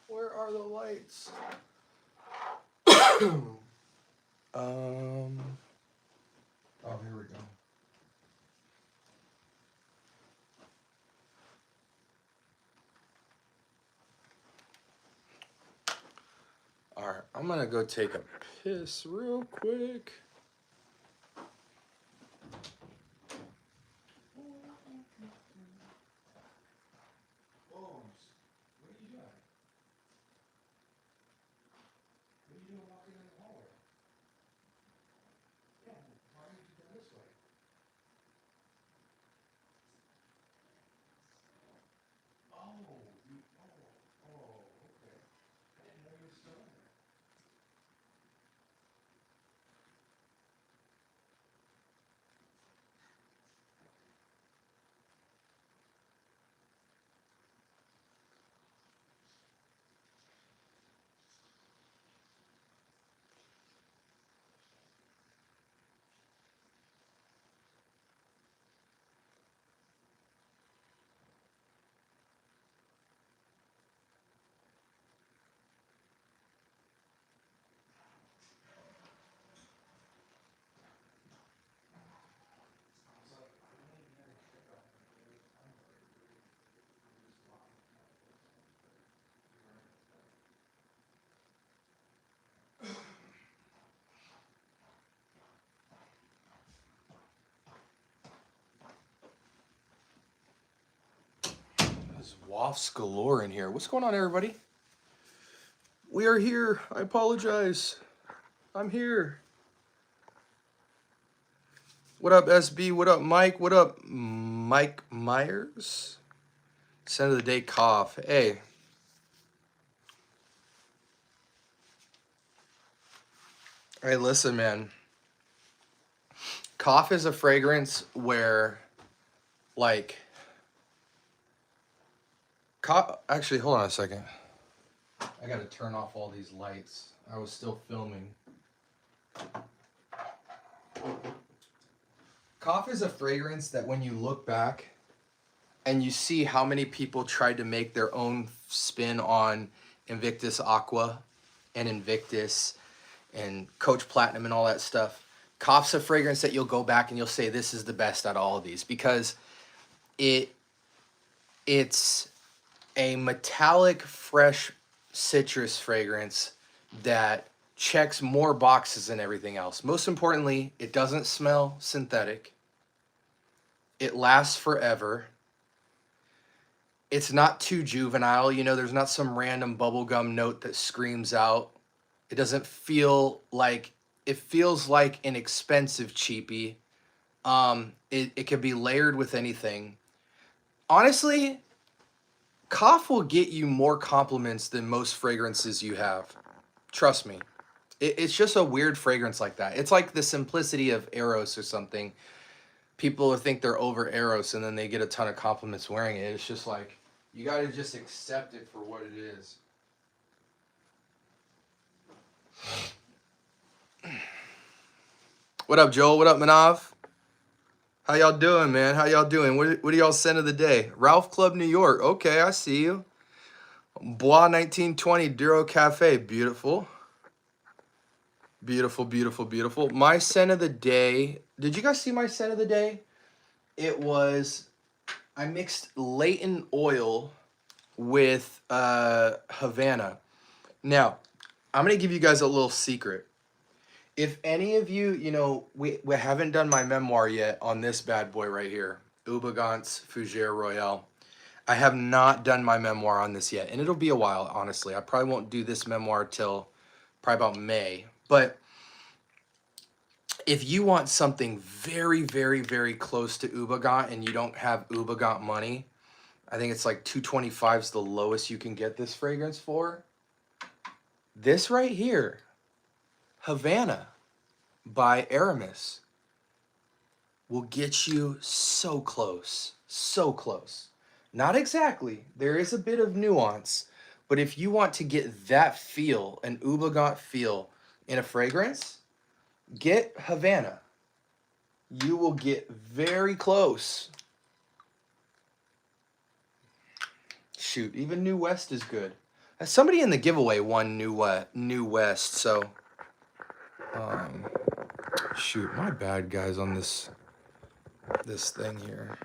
Where are the lights? Oh, here we go. All right, I'm gonna go take a piss real quick. There's wafts galore in here. What's going on, everybody? We are here. I apologize. I'm here. What up, SB? What up, Mike? What up, Mike Myers? Scent of the day cough. Hey. Hey, listen, man. Cough is a fragrance where, like, actually, hold on a second. I gotta turn off all these lights. I was still filming. Cough is a fragrance that when you look back and you see how many people tried to make their own spin on Invictus Aqua and Invictus and Coach Platinum and all that stuff, Cough's a fragrance that you'll go back and you'll say this is the best out of all of these because it's a metallic, fresh citrus fragrance that checks more boxes than everything else. Most importantly, it doesn't smell synthetic. It lasts forever. It's not too juvenile. You know, there's not some random bubblegum note that screams out. It doesn't feel like, it feels like an expensive cheapie. It can be layered with anything. Honestly, Cough will get you more compliments than most fragrances you have. Trust me. It's just a weird fragrance like that. It's like the simplicity of Eros or something. People think they're over Eros and then they get a ton of compliments wearing it. It's just like, you got to just accept it for what it is. What up, Joel? What up, Manav? How y'all doing, man? How y'all doing? What do y'all send of the day? Ralph Club New York. Okay, I see you. Bois 1920 Duro Cafe. Beautiful. Beautiful, beautiful, beautiful. My scent of the day. Did you guys see my scent of the day? It was, I mixed Leighton oil with Havana. Now, I'm going to give you guys a little secret. If any of you, you know, we haven't done my memoir yet on this bad boy right here, Ubagant's Fougere Royale. I have not done my memoir on this yet, and it'll be a while, honestly. I probably won't do this memoir till probably about May. But if you want something very, very, very close to Ubagant and you don't have Ubagant money, I think it's like $225 is the lowest you can get this fragrance for. This right here, Havana by Aramis, will get you so close, so close. Not exactly. There is a bit of nuance, but if you want to get that feel, an Ubagant feel in a fragrance, get Havana. You will get very close. Shoot, even New West is good. Somebody in the giveaway won New West, so shoot, my bad guys on this thing here.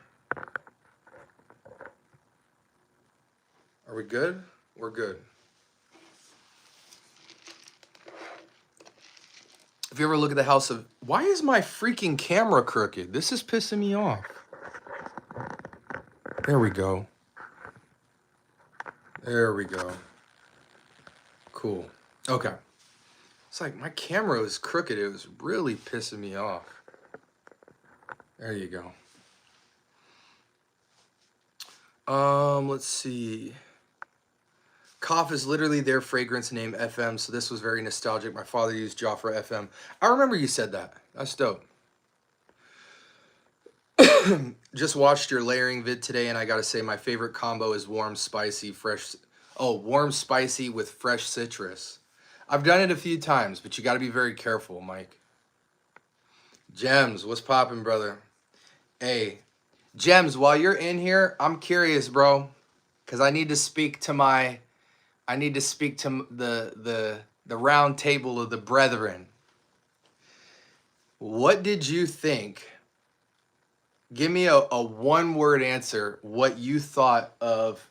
Are we good? We're good. If you ever look at the house of, why is my freaking camera crooked? This is pissing me off. There we go. There we go. Cool. Okay. It's like my camera was crooked. It was really pissing me off. There you go. Let's see. Cough is literally their fragrance name, FM, so this was very nostalgic. My father used Jafra FM. I remember you said that. That's dope. Just watched your layering vid today, and I gotta say my favorite combo is warm, spicy, fresh. Oh, warm, spicy with fresh citrus. I've done it a few times, but you gotta be very careful, Mike. Gems, what's poppin', brother? Hey, Gems, while you're in here, I'm curious, bro, because I need to speak to the round table of the brethren. What did you think? Give me a one-word answer, what you thought of,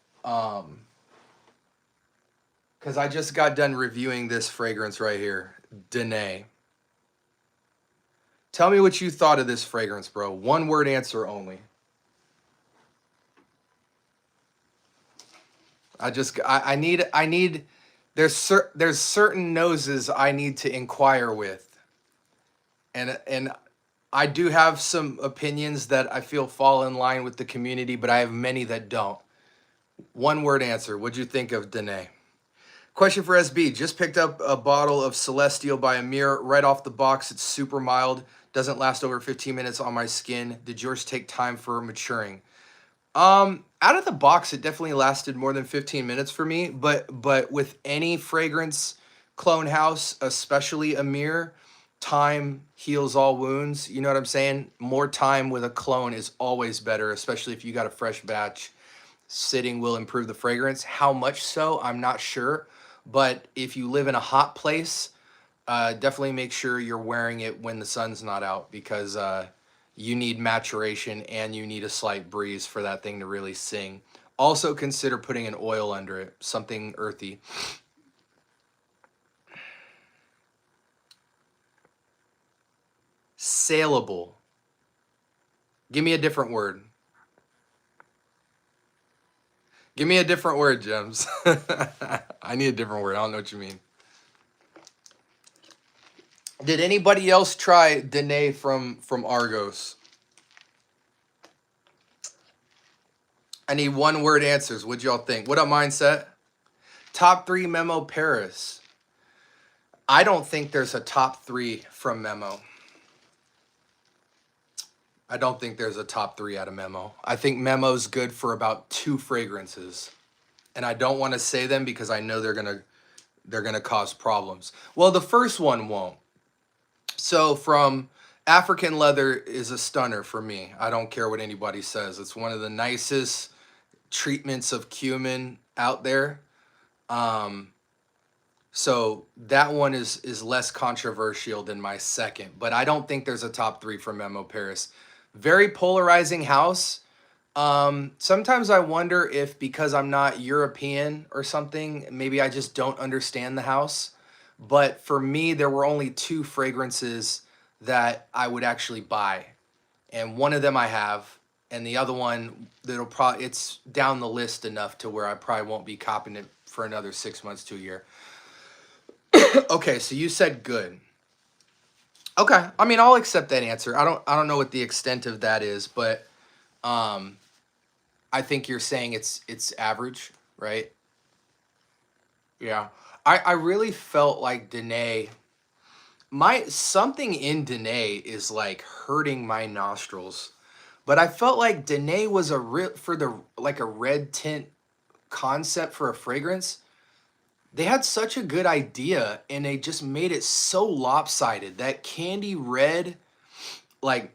because I just got done reviewing this fragrance right here, Dene. Tell me what you thought of this fragrance, bro. One-word answer only. I need, there's certain noses I need to inquire with. And I do have some opinions that I feel fall in line with the community, but I have many that don't. One-word answer. What'd you think of Dene? Question for SB. Just picked up a bottle of Celestial by Amir right off the box. It's super mild. Doesn't last over 15 minutes on my skin. Did yours take time for maturing? Out of the box, it definitely lasted more than 15 minutes for me. But with any fragrance clone house, especially Amir, time heals all wounds. You know what I'm saying? More time with a clone is always better, especially if you got a fresh batch. Sitting will improve the fragrance. How much so, I'm not sure. But if you live in a hot place, definitely make sure you're wearing it when the sun's not out, because you need maturation and you need a slight breeze for that thing to really sing. Also consider putting an oil under it, something earthy. Saleable. Give me a different word. Give me a different word, Gems. I need a different word. I don't know what you mean. Did anybody else try Dene from Argos? I need one-word answers. What'd y'all think? What up, Mindset? Top 3 Memo Paris. I don't think there's a top 3 from Memo. I don't think there's a top 3 out of Memo. I think Memo's good for about 2 fragrances. And I don't want to say them because I know they're gonna cause problems. Well, the first one won't. So from African Leather is a stunner for me. I don't care what anybody says. It's one of the nicest treatments of cumin out there. So that one is less controversial than my second, but I don't think there's a top 3 for Memo Paris. Very polarizing house. Sometimes I wonder if because I'm not European or something, maybe I just don't understand the house. But for me, there were only 2 fragrances that I would actually buy. And one of them I have, and the other one, it's down the list enough to where I probably won't be copping it for another 6 months to a year. Okay, so you said good. Okay, I mean, I'll accept that answer. I don't know what the extent of that is, but I think you're saying it's average, right? Yeah. I really felt like Dene, something in Dene is like hurting my nostrils. But I felt like Dene was a red tint concept for a fragrance. They had such a good idea and they just made it so lopsided. That candy red like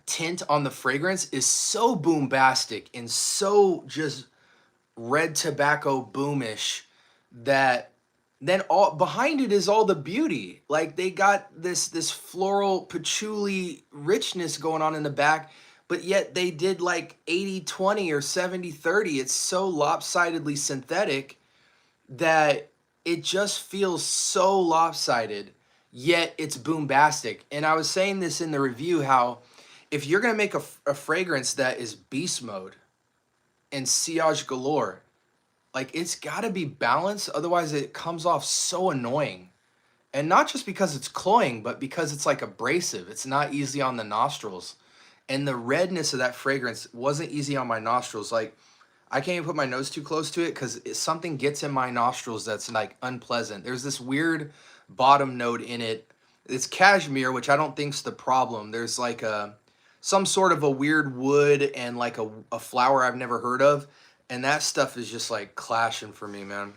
tint on the fragrance is so boombastic and so just red tobacco boomish that then all behind it is all the beauty. Like they got this floral patchouli richness going on in the back, but yet they did like 80-20 or 70-30. It's so lopsidedly synthetic that it just feels so lopsided, yet it's boombastic. And I was saying this in the review, how if you're gonna make a fragrance that is beast mode and sillage galore, like it's got to be balanced, otherwise it comes off so annoying. And not just because it's cloying, but because it's like abrasive. It's not easy on the nostrils. And the redness of that fragrance wasn't easy on my nostrils. Like I can't even put my nose too close to it because something gets in my nostrils that's like unpleasant. There's this weird bottom note in it. It's cashmere, which I don't think's the problem. There's like some sort of a weird wood and like a flower I've never heard of. And that stuff is just like clashing for me, man.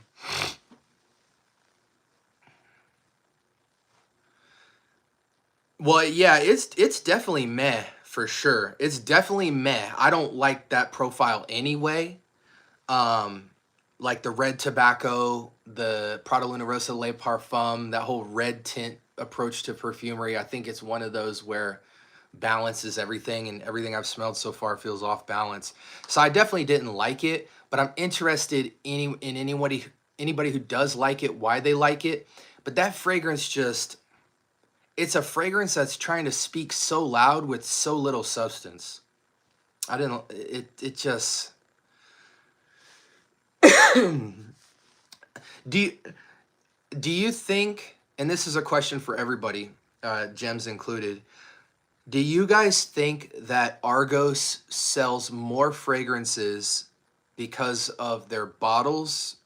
Well, yeah, it's definitely meh for sure. It's definitely meh. I don't like that profile anyway. Um, like the red tobacco, the Prada Luna Rosa Le Parfum, that whole red tint approach to perfumery. I think it's one of those where balance is everything, and everything I've smelled so far feels off balance. So I definitely didn't like it, but I'm interested in anybody who does like it, why they like it. But that fragrance just, it's a fragrance that's trying to speak so loud with so little substance. I didn't, it just, do you, do you think, and this is a question for everybody, Gems included, do you guys think that Argos sells more fragrances because of their bottles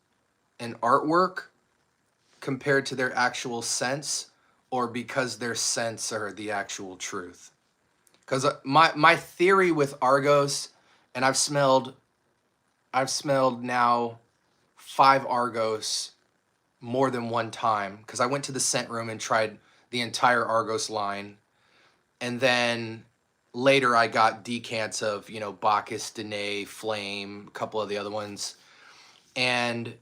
and artwork compared to their actual scents, or because their scents are the actual truth? Because my theory with Argos, and I've smelled now 5 Argos more than one time, because I went to the scent room and tried the entire Argos line, and then later I got decants of, Bacchus, Danae, Flame, a couple of the other ones. And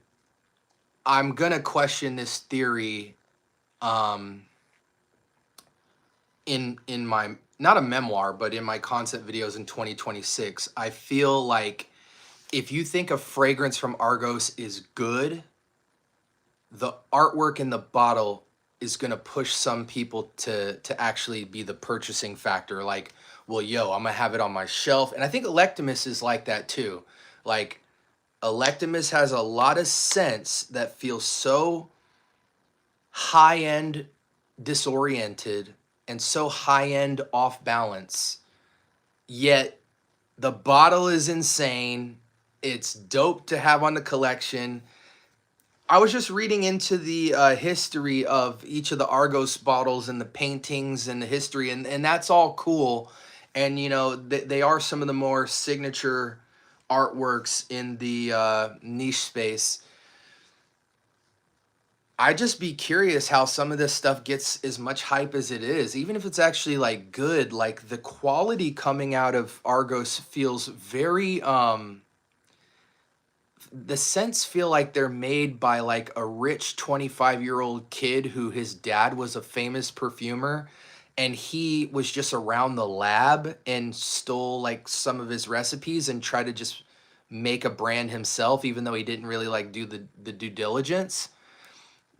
I'm gonna question this theory um, in my, not a memoir, but in my concept videos in 2026. I feel like if you think a fragrance from Argos is good, the artwork in the bottle is going to push some people to actually be the purchasing factor. Like, well, yo, I'm gonna have it on my shelf. And I think Electimus is like that too. Like, Electimus has a lot of scents that feel so high end disoriented and so high end off balance, yet the bottle is insane. It's dope to have on the collection. I was just reading into the history of each of the Argos bottles and the paintings and the history, and that's all cool. And, they are some of the more signature artworks in the niche space. I just be curious how some of this stuff gets as much hype as it is, even if it's actually like good. Like the quality coming out of Argos feels very the scents feel like they're made by like a rich 25-year-old kid who his dad was a famous perfumer, and he was just around the lab and stole like some of his recipes and tried to just make a brand himself, even though he didn't really like do the due diligence.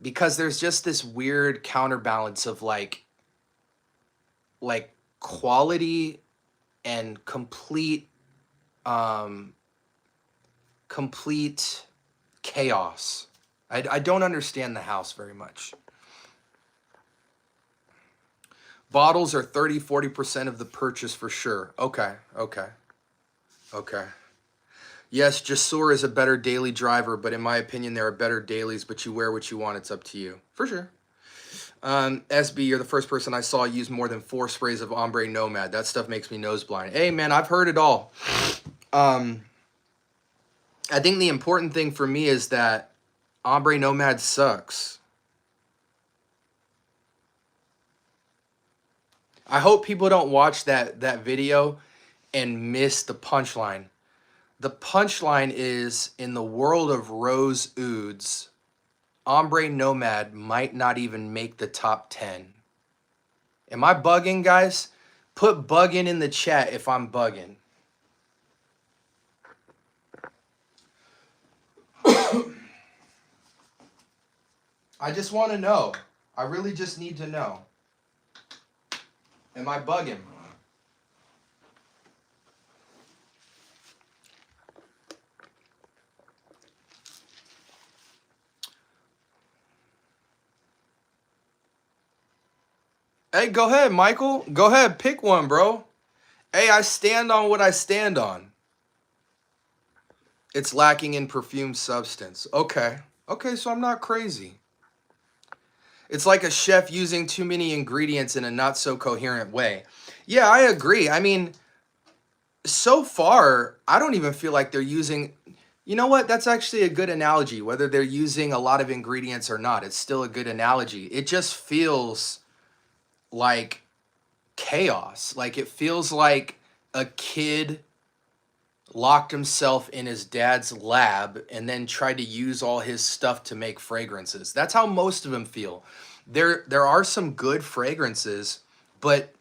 Because there's just this weird counterbalance of like quality and um complete chaos. I don't understand the house very much. Bottles are 30-40% of the purchase for sure. Okay. Yes, Jasur is a better daily driver, but in my opinion, there are better dailies, but you wear what you want. It's up to you. For sure. SB, you're the first person I saw use more than 4 sprays of Ombre Nomad. That stuff makes me nose blind. Hey, man, I've heard it all. I think the important thing for me is that Ombre Nomad sucks. I hope people don't watch that video and miss the punchline. The punchline is, in the world of rose ouds, Ombre Nomad might not even make the top 10. Am I bugging, guys? Put bugging in the chat if I'm bugging. I just want to know. I really just need to know. Am I bugging? Hey, go ahead, Michael. Go ahead, pick one, bro. Hey, I stand on what I stand on. It's lacking in perfumed substance. Okay. Okay, so I'm not crazy. It's like a chef using too many ingredients in a not so coherent way. Yeah, I agree. I mean, so far, I don't even feel like they're using. You know what? That's actually a good analogy. Whether they're using a lot of ingredients or not, it's still a good analogy. It just feels like chaos. Like it feels like a kid locked himself in his dad's lab and then tried to use all his stuff to make fragrances. That's how most of them feel. There are some good fragrances, but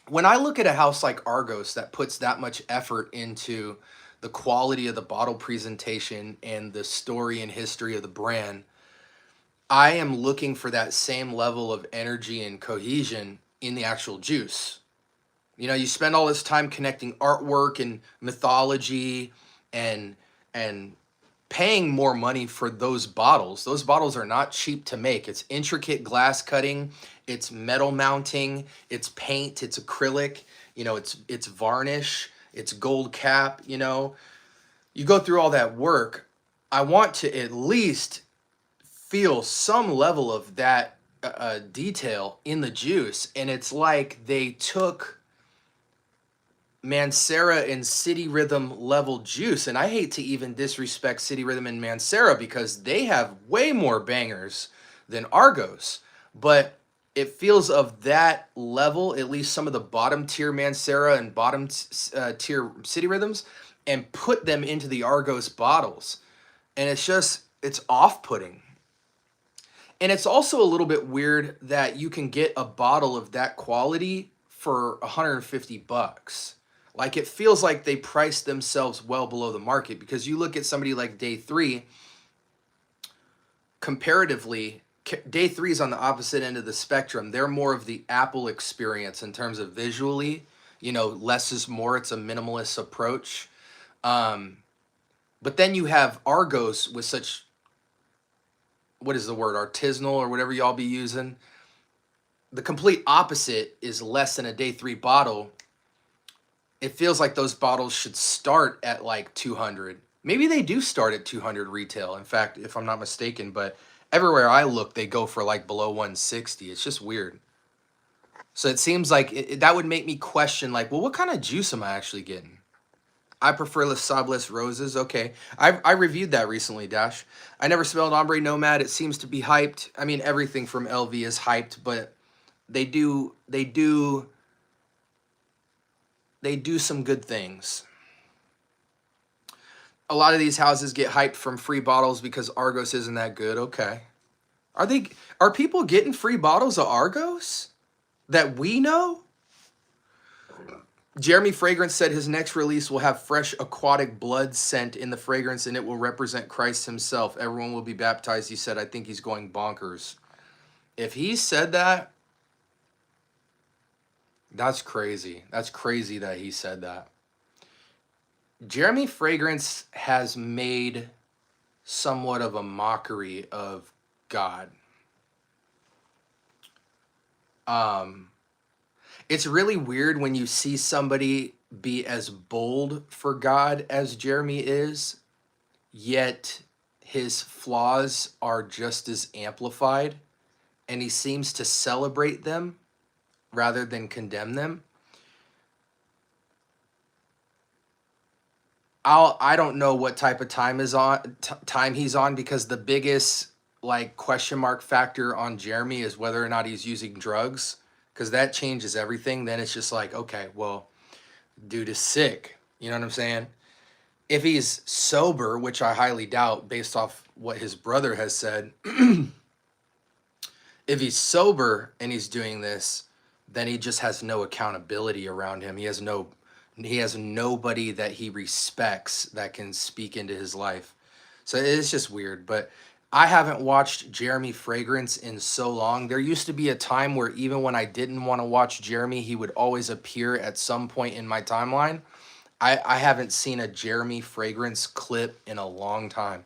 when I look at a house like Argos that puts that much effort into the quality of the bottle presentation and the story and history of the brand, I am looking for that same level of energy and cohesion in the actual juice. You know, you spend all this time connecting artwork and mythology and and paying more money for those bottles. Those bottles are not cheap to make. It's intricate glass cutting, it's metal mounting, it's paint, it's acrylic, you know, it's varnish, it's gold cap, you know. You go through all that work. I want to at least feel some level of that detail in the juice, and it's like they took Mancera and City Rhythm level juice. And I hate to even disrespect City Rhythm and Mancera because they have way more bangers than Argos. But it feels of that level, at least some of the bottom tier Mancera and bottom tier City Rhythms, and put them into the Argos bottles. And it's off-putting. And it's also a little bit weird that you can get a bottle of that quality for 150 bucks. Like it feels like they priced themselves well below the market, because you look at somebody like Day 3, comparatively, Day 3 is on the opposite end of the spectrum. They're more of the Apple experience in terms of visually, you know, less is more. It's a minimalist approach. But then you have Argos with such, what is the word, artisanal or whatever y'all be using. The complete opposite is less than a Day 3 bottle. It feels like those bottles should start at like 200. Maybe they do start at 200 retail. In fact, if I'm not mistaken, but everywhere I look, they go for like below 160. It's just weird. So it seems like that would make me question, like, well, what kind of juice am I actually getting? I prefer Les Sables Roses. Okay. I reviewed that recently, Dash. I never smelled Ombre Nomad. It seems to be hyped. I mean, everything from LV is hyped, but they do some good things. A lot of these houses get hyped from free bottles because Argos isn't that good. Okay. Are people getting free bottles of Argos that we know? Jeremy Fragrance said his next release will have fresh aquatic blood scent in the fragrance, and it will represent Christ himself. Everyone will be baptized. He said, I think he's going bonkers. If he said that, that's crazy. That's crazy that he said that. Jeremy Fragrance has made somewhat of a mockery of God. It's really weird when you see somebody be as bold for God as Jeremy is, yet his flaws are just as amplified, and he seems to celebrate them rather than condemn them. I don't know what type of time he's on, because the biggest like question mark factor on Jeremy is whether or not he's using drugs, because that changes everything. Then it's just like, okay, well, dude is sick. You know what I'm saying? If he's sober, which I highly doubt based off what his brother has said, if he's sober and he's doing this, then he just has no accountability around him. He has nobody that he respects that can speak into his life. So it's just weird, but I haven't watched Jeremy Fragrance in so long. There used to be a time where even when I didn't want to watch Jeremy, he would always appear at some point in my timeline. I haven't seen a Jeremy Fragrance clip in a long time.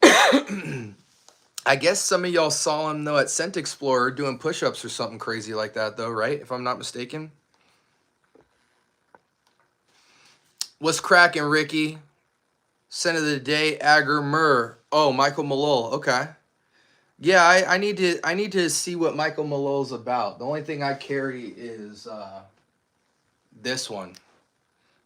I guess some of y'all saw him though at Scent Explorer doing push-ups or something crazy like that though, right? If I'm not mistaken. What's cracking, Ricky? Scent of the day, Agar Myrrh. Oh, Michael Malone. Okay. Yeah, I need to see what Michael Malone's about. The only thing I carry is this one.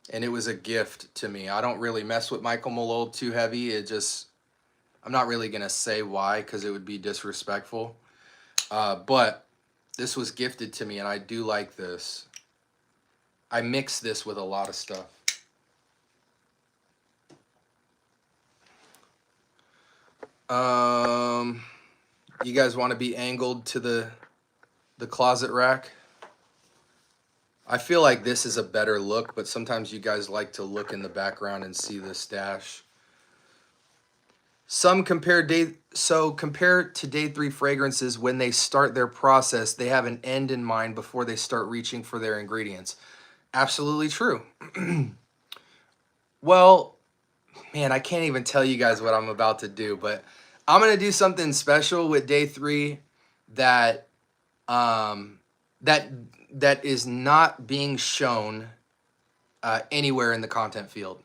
And it was a gift to me. I don't really mess with Michael Malone too heavy. I'm not really going to say why because it would be disrespectful. But this was gifted to me and I do like this. I mix this with a lot of stuff. You guys want to be angled to the closet rack? I feel like this is a better look, but sometimes you guys like to look in the background and see the stash. Compared to day 3 fragrances, when they start their process, they have an end in mind before they start reaching for their ingredients. Absolutely true. Well, man, I can't even tell you guys what I'm about to do, but I'm going to do something special with day 3 that that is not being shown anywhere in the content field.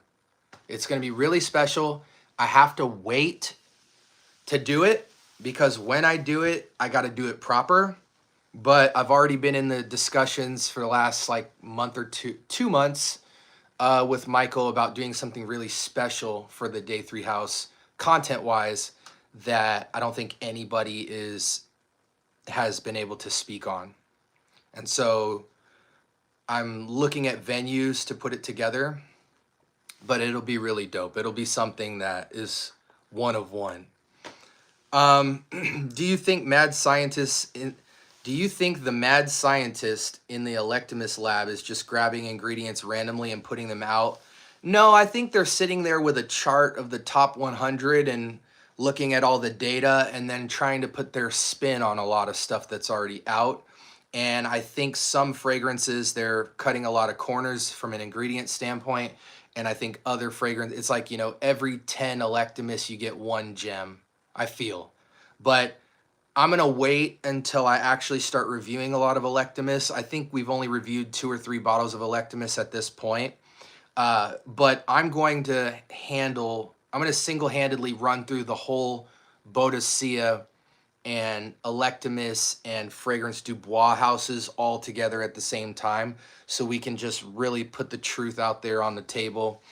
It's going to be really special. I have to wait to do it because when I do it, I got to do it proper. But I've already been in the discussions for the last like month or 2 months with Michael about doing something really special for the day 3 house content wise that I don't think anybody has been able to speak on. And so I'm looking at venues to put it together, but it'll be really dope. It'll be something that is one of one. Do you think the mad scientist in the Electimus lab is just grabbing ingredients randomly and putting them out? No, I think they're sitting there with a chart of the top 100 and looking at all the data and then trying to put their spin on a lot of stuff that's already out. And I think some fragrances, they're cutting a lot of corners from an ingredient standpoint. And I think other fragrance, it's like, every 10 Electimus, you get 1 gem, I feel. But I'm going to wait until I actually start reviewing a lot of Electimus. I think we've only reviewed 2 or 3 bottles of Electimus at this point. But I'm going to single-handedly run through the whole Boadicea and Electimus and Fragrance du Bois houses all together at the same time, so we can just really put the truth out there on the table.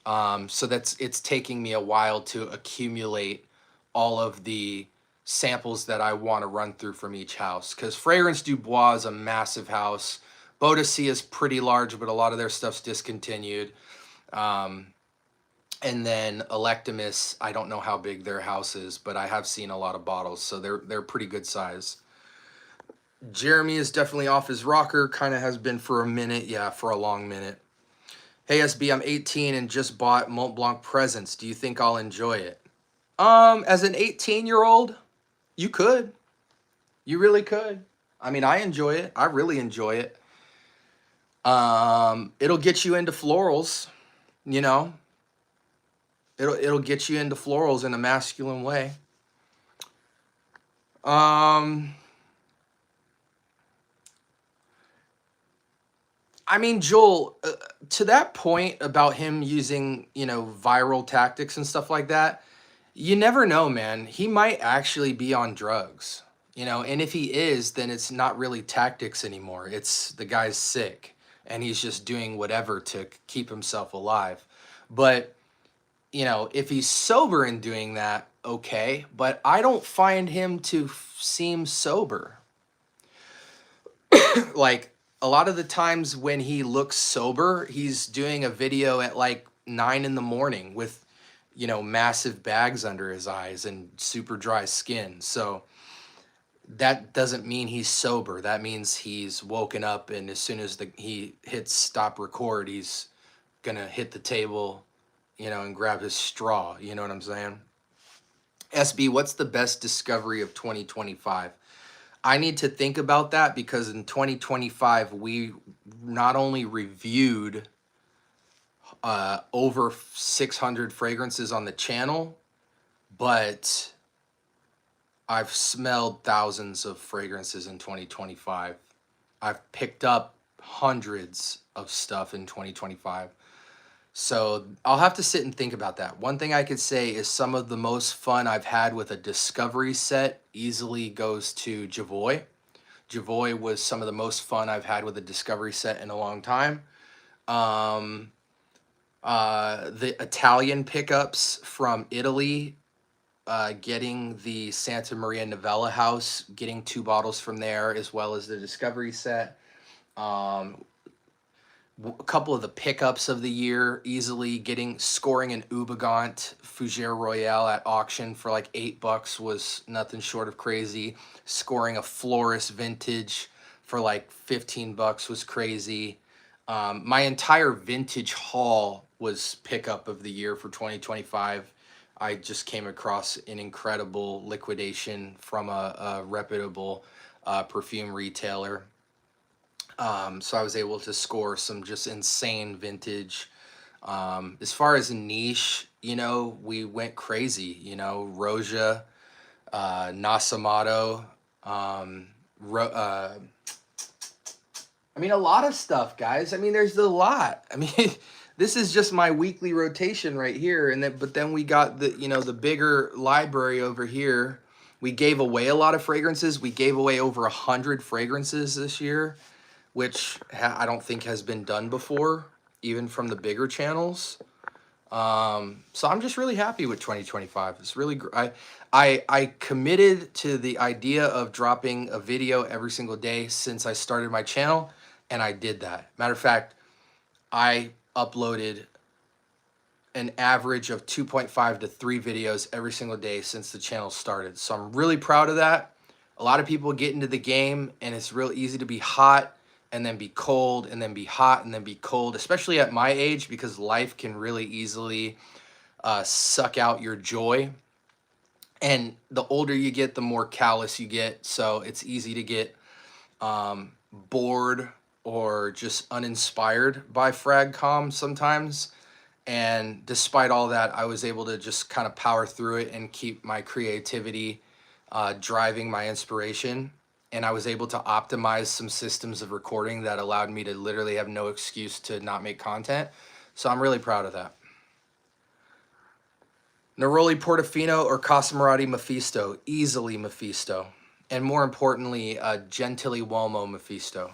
So it's taking me a while to accumulate all of the samples that I want to run through from each house, because Fragrance du Bois is a massive house. Boadicea is pretty large, but a lot of their stuff's discontinued. And then Electimus, I don't know how big their house is, but I have seen a lot of bottles, so they're pretty good size. Jeremy is definitely off his rocker, kind of has been for a minute. Yeah, for a long minute. Hey SB, I'm 18 and just bought Mont Blanc Presents. Do you think I'll enjoy it? As an 18-year-old, you could. You really could. I mean, I enjoy it. I really enjoy it. It'll get you into florals, It'll get you into florals in a masculine way. I mean, Joel, to that point about him using, viral tactics and stuff like that, you never know, man. He might actually be on drugs, and if he is, then it's not really tactics anymore. It's the guy's sick and he's just doing whatever to keep himself alive. But if he's sober and doing that, okay, but I don't find him to seem sober. Like, a lot of the times when he looks sober, he's doing a video at like 9 in the morning with, you know, massive bags under his eyes and super dry skin. So that doesn't mean he's sober. That means he's woken up, and as soon as he hits stop record, he's gonna hit the table, you know, and grab his straw. You know what I'm saying? SB, what's the best discovery of 2025? I need to think about that, because in 2025 we not only reviewed over 600 fragrances on the channel, but I've smelled thousands of fragrances in 2025. I've picked up hundreds of stuff in 2025. So I'll have to sit and think about that. One thing I could say is some of the most fun I've had with a discovery set easily goes to Javoy. Javoy was some of the most fun I've had with a discovery set in a long time. The Italian pickups from Italy, getting the Santa Maria Novella house, getting 2 bottles from there, as well as the discovery set. A couple of the pickups of the year, easily scoring an Ubagant Fougere Royale at auction for like $8 was nothing short of crazy. Scoring a Florist vintage for like $15 was crazy. My entire vintage haul was pickup of the year for 2025. I just came across an incredible liquidation from a reputable perfume retailer. So I was able to score some just insane vintage. As far as niche, you know, we went crazy, you know, Roja, Nasamato, I mean, a lot of stuff, guys. I mean, there's a lot. I mean, this is just my weekly rotation right here. And then, but then we got the, you know, the bigger library over here. We gave away a lot of fragrances. We gave away over 100 fragrances this year, which I don't think has been done before, even from the bigger channels. So I'm just really happy with 2025. It's really, I committed to the idea of dropping a video every single day since I started my channel, and I did that. Matter of fact, I uploaded an average of 2.5 to 3 videos every single day since the channel started. So I'm really proud of that. A lot of people get into the game, and it's real easy to be hot and then be cold and then be hot and then be cold, especially at my age, because life can really easily suck out your joy. And the older you get, the more callous you get. So it's easy to get bored or just uninspired by FragCom sometimes. And despite all that, I was able to just kind of power through it and keep my creativity driving my inspiration. And I was able to optimize some systems of recording that allowed me to literally have no excuse to not make content. So I'm really proud of that. Neroli Portofino or Casamarati Mephisto? Easily Mephisto. And more importantly, Gentili Uomo Mephisto.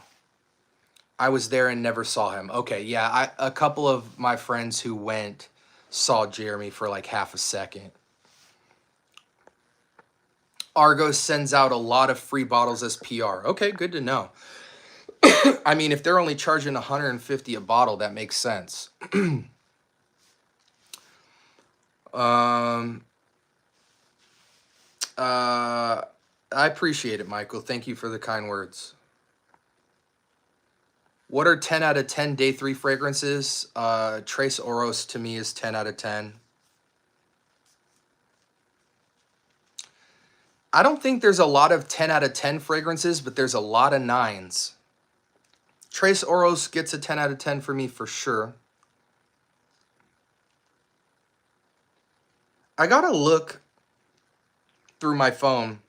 I was there and never saw him. Okay, yeah, a couple of my friends who went saw Jeremy for like half a second. Argos sends out a lot of free bottles as PR. Okay, good to know. I mean, if they're only charging $150 a bottle, that makes sense. I appreciate it, Michael. Thank you for the kind words. What are 10 out of 10 day 3 fragrances? Tres Oros to me is 10 out of 10. I don't think there's a lot of 10 out of 10 fragrances, but there's a lot of 9s. Tres Oros gets a 10 out of 10 for me for sure. I gotta look through my phone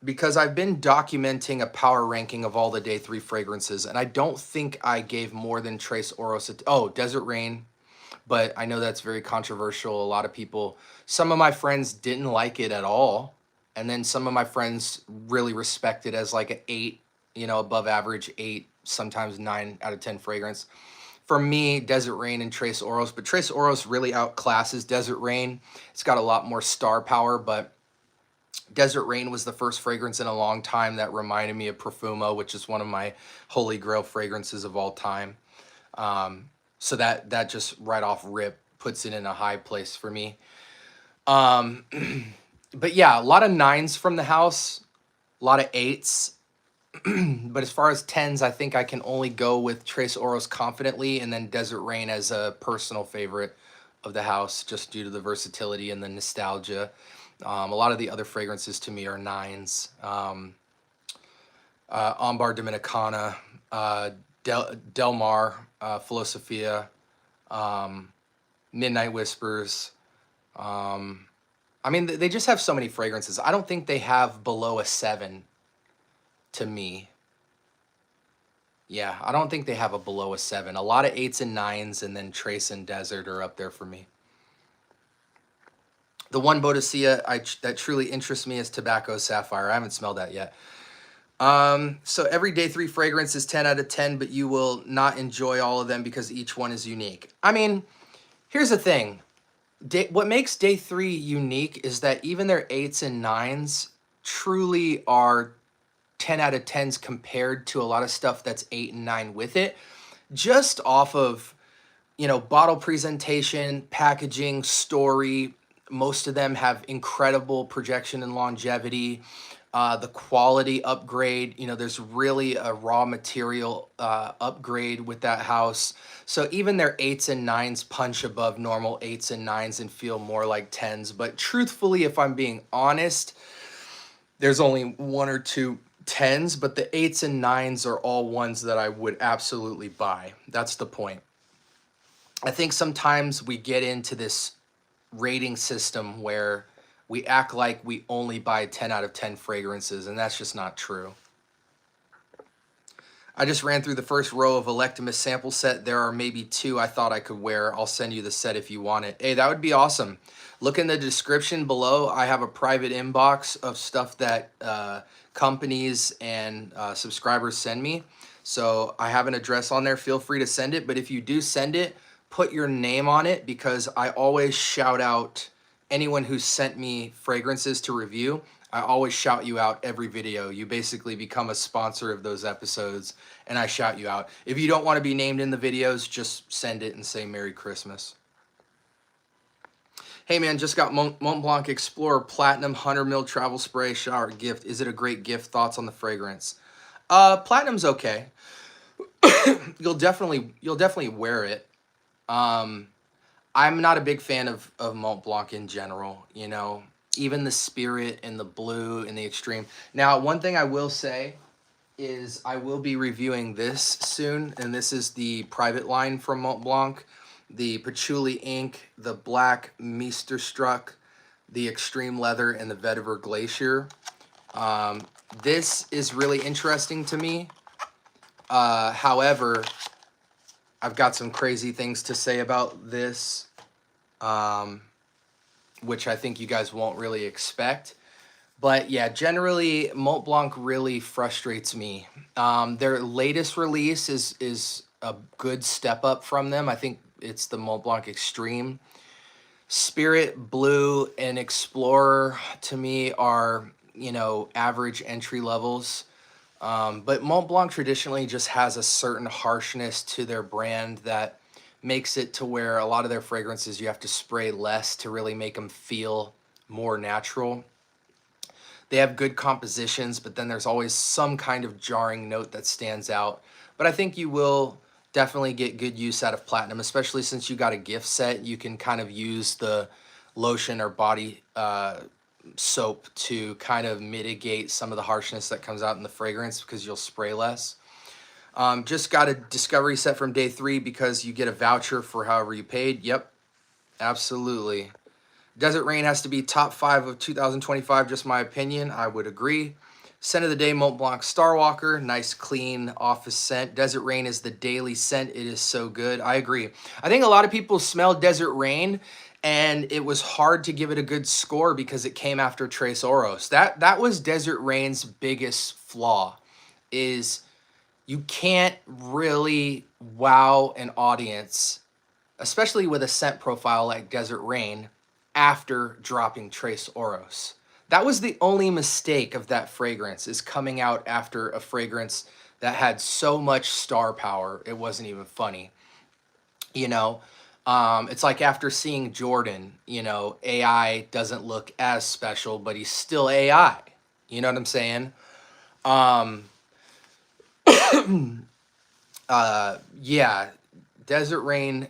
because I've been documenting a power ranking of all the day 3 fragrances, and I don't think I gave more than Tres Oros. Oh, Desert Rain, but I know that's very controversial. A lot of people, some of my friends didn't like it at all, and then some of my friends really respect it as like an 8, you know, above average 8, sometimes 9 out of 10 fragrance. For me, Desert Rain and Tres Oros, but Tres Oros really outclasses Desert Rain. It's got a lot more star power, but Desert Rain was the first fragrance in a long time that reminded me of Profumo, which is one of my holy grail fragrances of all time. So that just right off rip puts it in a high place for me. Um, but yeah, a lot of 9s from the house, a lot of 8s. But as far as 10s, I think I can only go with Trace Oros confidently, and then Desert Rain as a personal favorite of the house, just due to the versatility and the nostalgia. A lot of the other fragrances to me are 9s. Ambar Dominicana, Del Mar, Philosophia, Midnight Whispers. I mean, they just have so many fragrances. I don't think they have below a 7 to me. Yeah, I don't think they have a below a 7. A lot of 8s and 9s, and then Trace and Desert are up there for me. The one Bodicea that truly interests me is Tobacco Sapphire. I haven't smelled that yet. So every day 3 fragrance is 10 out of 10, but you will not enjoy all of them because each one is unique. I mean, here's the thing. What makes day 3 unique is that even their 8s and 9s truly are 10 out of 10s compared to a lot of stuff that's 8 and 9 with it, just off of, you know, bottle presentation, packaging, story. Most of them have incredible projection and longevity. The quality upgrade, you know, there's really a raw material upgrade with that house. So even their 8s and 9s punch above normal 8s and 9s and feel more like 10s. But truthfully, if I'm being honest, there's only 1 or 2 10s, but the 8s and 9s are all ones that I would absolutely buy. That's the point. I think sometimes we get into this rating system where we act like we only buy 10 out of 10 fragrances, and that's just not true. I just ran through the first row of Electimus sample set. There are maybe 2 I thought I could wear. I'll send you the set if you want it. Hey, that would be awesome. Look in the description below. I have a private inbox of stuff that companies and subscribers send me. So I have an address on there. Feel free to send it. But if you do send it, put your name on it, because I always shout out anyone who sent me fragrances to review. I always shout you out every video. You basically become a sponsor of those episodes, and I shout you out. If you don't want to be named in the videos, just send it and say Merry Christmas. Hey man, just got Mont Blanc Explorer Platinum 100ml travel spray shower gift. Is it a great gift? Thoughts on the fragrance? Platinum's okay. You'll definitely wear it. I'm not a big fan of Mont Blanc in general, you know, even the Spirit and the Blue and the Extreme. Now, one thing I will say is I will be reviewing this soon, and this is the private line from Mont Blanc, the Patchouli Ink, the Black Meisterstruck, the Extreme Leather, and the Vetiver Glacier. This is really interesting to me. However, I've got some crazy things to say about this, which I think you guys won't really expect. But yeah, generally, Mont Blanc really frustrates me. Their latest release is a good step up from them. I think it's the Mont Blanc Extreme. Spirit, Blue, and Explorer, to me, are, you know, average entry levels. But Mont Blanc traditionally just has a certain harshness to their brand that makes it to where a lot of their fragrances you have to spray less to really make them feel more natural. They have good compositions, but then there's always some kind of jarring note that stands out. But I think you will definitely get good use out of Platinum, especially since you got a gift set. You can kind of use the lotion or body soap to kind of mitigate some of the harshness that comes out in the fragrance because you'll spray less. Just got a discovery set from day 3 because you get a voucher for however you paid. Yep, absolutely. Desert Rain has to be top 5 of 2025, just my opinion. I would agree. Scent of the day, Mont Blanc Starwalker. Nice, clean office scent. Desert Rain is the daily scent. It is so good. I agree. I think a lot of people smelled Desert Rain, and it was hard to give it a good score because it came after Trace Oros. That was Desert Rain's biggest flaw, is you can't really wow an audience, especially with a scent profile like Desert Rain, after dropping Trace Oros. That was the only mistake of that fragrance, is coming out after a fragrance that had so much star power, it wasn't even funny. You know, it's like after seeing Jordan, you know, AI doesn't look as special, but he's still AI. You know what I'm saying? Um, yeah, Desert Rain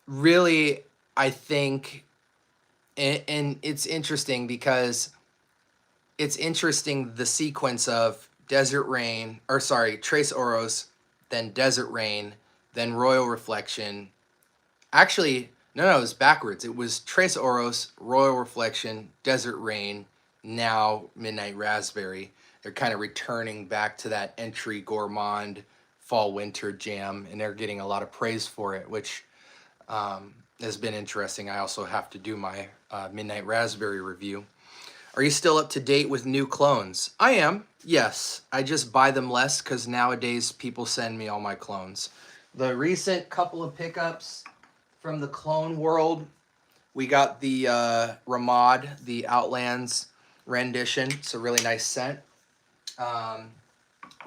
really, I think, and it's interesting because it's interesting the sequence of Desert Rain, or sorry, Trace Oros, then Desert Rain, then Royal Reflection. Actually, no, it was backwards. It was Trace Oros, Royal Reflection, Desert Rain, now Midnight Raspberry. They're kind of returning back to that entry gourmand fall winter jam, and they're getting a lot of praise for it, which has been interesting. I also have to do my Midnight Raspberry review. Are you still up to date with new clones? I am, yes. I just buy them less because nowadays people send me all my clones. The recent couple of pickups from the clone world, we got the Ramad, the Outlands rendition. It's a really nice scent.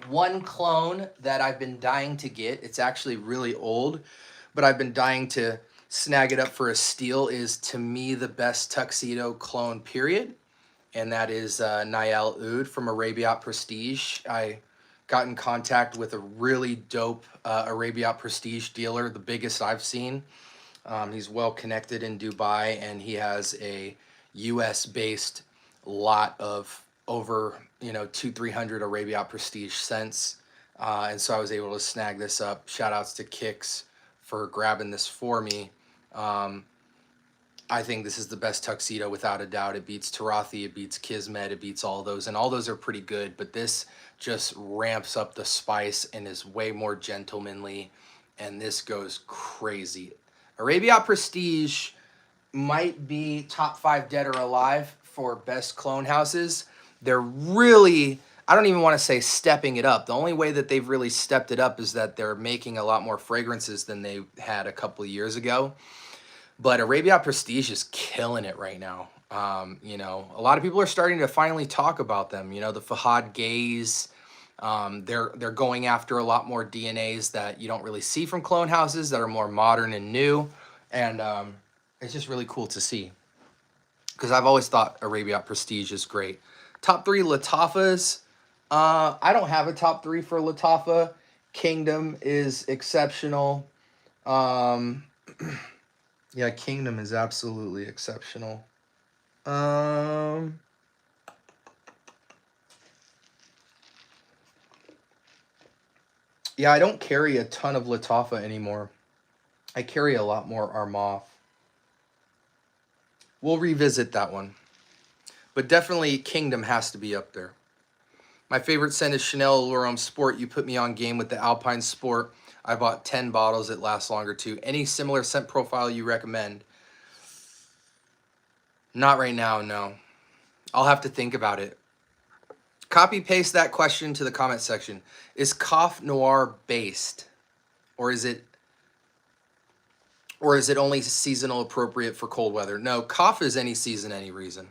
One clone that I've been dying to get, it's actually really old, but I've been dying to snag it up for a steal, is to me the best tuxedo clone, period. And that is Nael Oud from Arabiat Prestige. I got in contact with a really dope Arabiat Prestige dealer, the biggest I've seen. He's well connected in Dubai, and he has a US based lot of over, you know, 200-300 Arabiat Prestige scents. And so I was able to snag this up. Shout outs to Kix for grabbing this for me. I think this is the best tuxedo without a doubt. It beats Tarathi, it beats Kismet, it beats all those, and all those are pretty good, but this just ramps up the spice and is way more gentlemanly, and this goes crazy. Arabiat Prestige might be top 5 dead or alive for best clone houses. They're really, I don't even want to say stepping it up. The only way that they've really stepped it up is that they're making a lot more fragrances than they had a couple of years ago. But Arabiat Prestige is killing it right now. You know, a lot of people are starting to finally talk about them. You know, the Fahad Gaze. They're going after a lot more DNAs that you don't really see from clone houses that are more modern and new, and it's just really cool to see. Because I've always thought Arabiat Prestige is great. Top 3 Latafas. I don't have a top 3 for Latafa. Kingdom is exceptional. Yeah, Kingdom is absolutely exceptional. Yeah, I don't carry a ton of Latafa anymore. I carry a lot more Armaf. We'll revisit that one. But definitely Kingdom has to be up there. My favorite scent is Chanel L'Homme Sport. You put me on game with the Alpine Sport. I bought 10 bottles. It lasts longer too. Any similar scent profile you recommend? Not right now, no. I'll have to think about it. Copy paste that question to the comment section. Is Cough Noir based? Or is it only seasonal appropriate for cold weather? No, Cough is any season, any reason.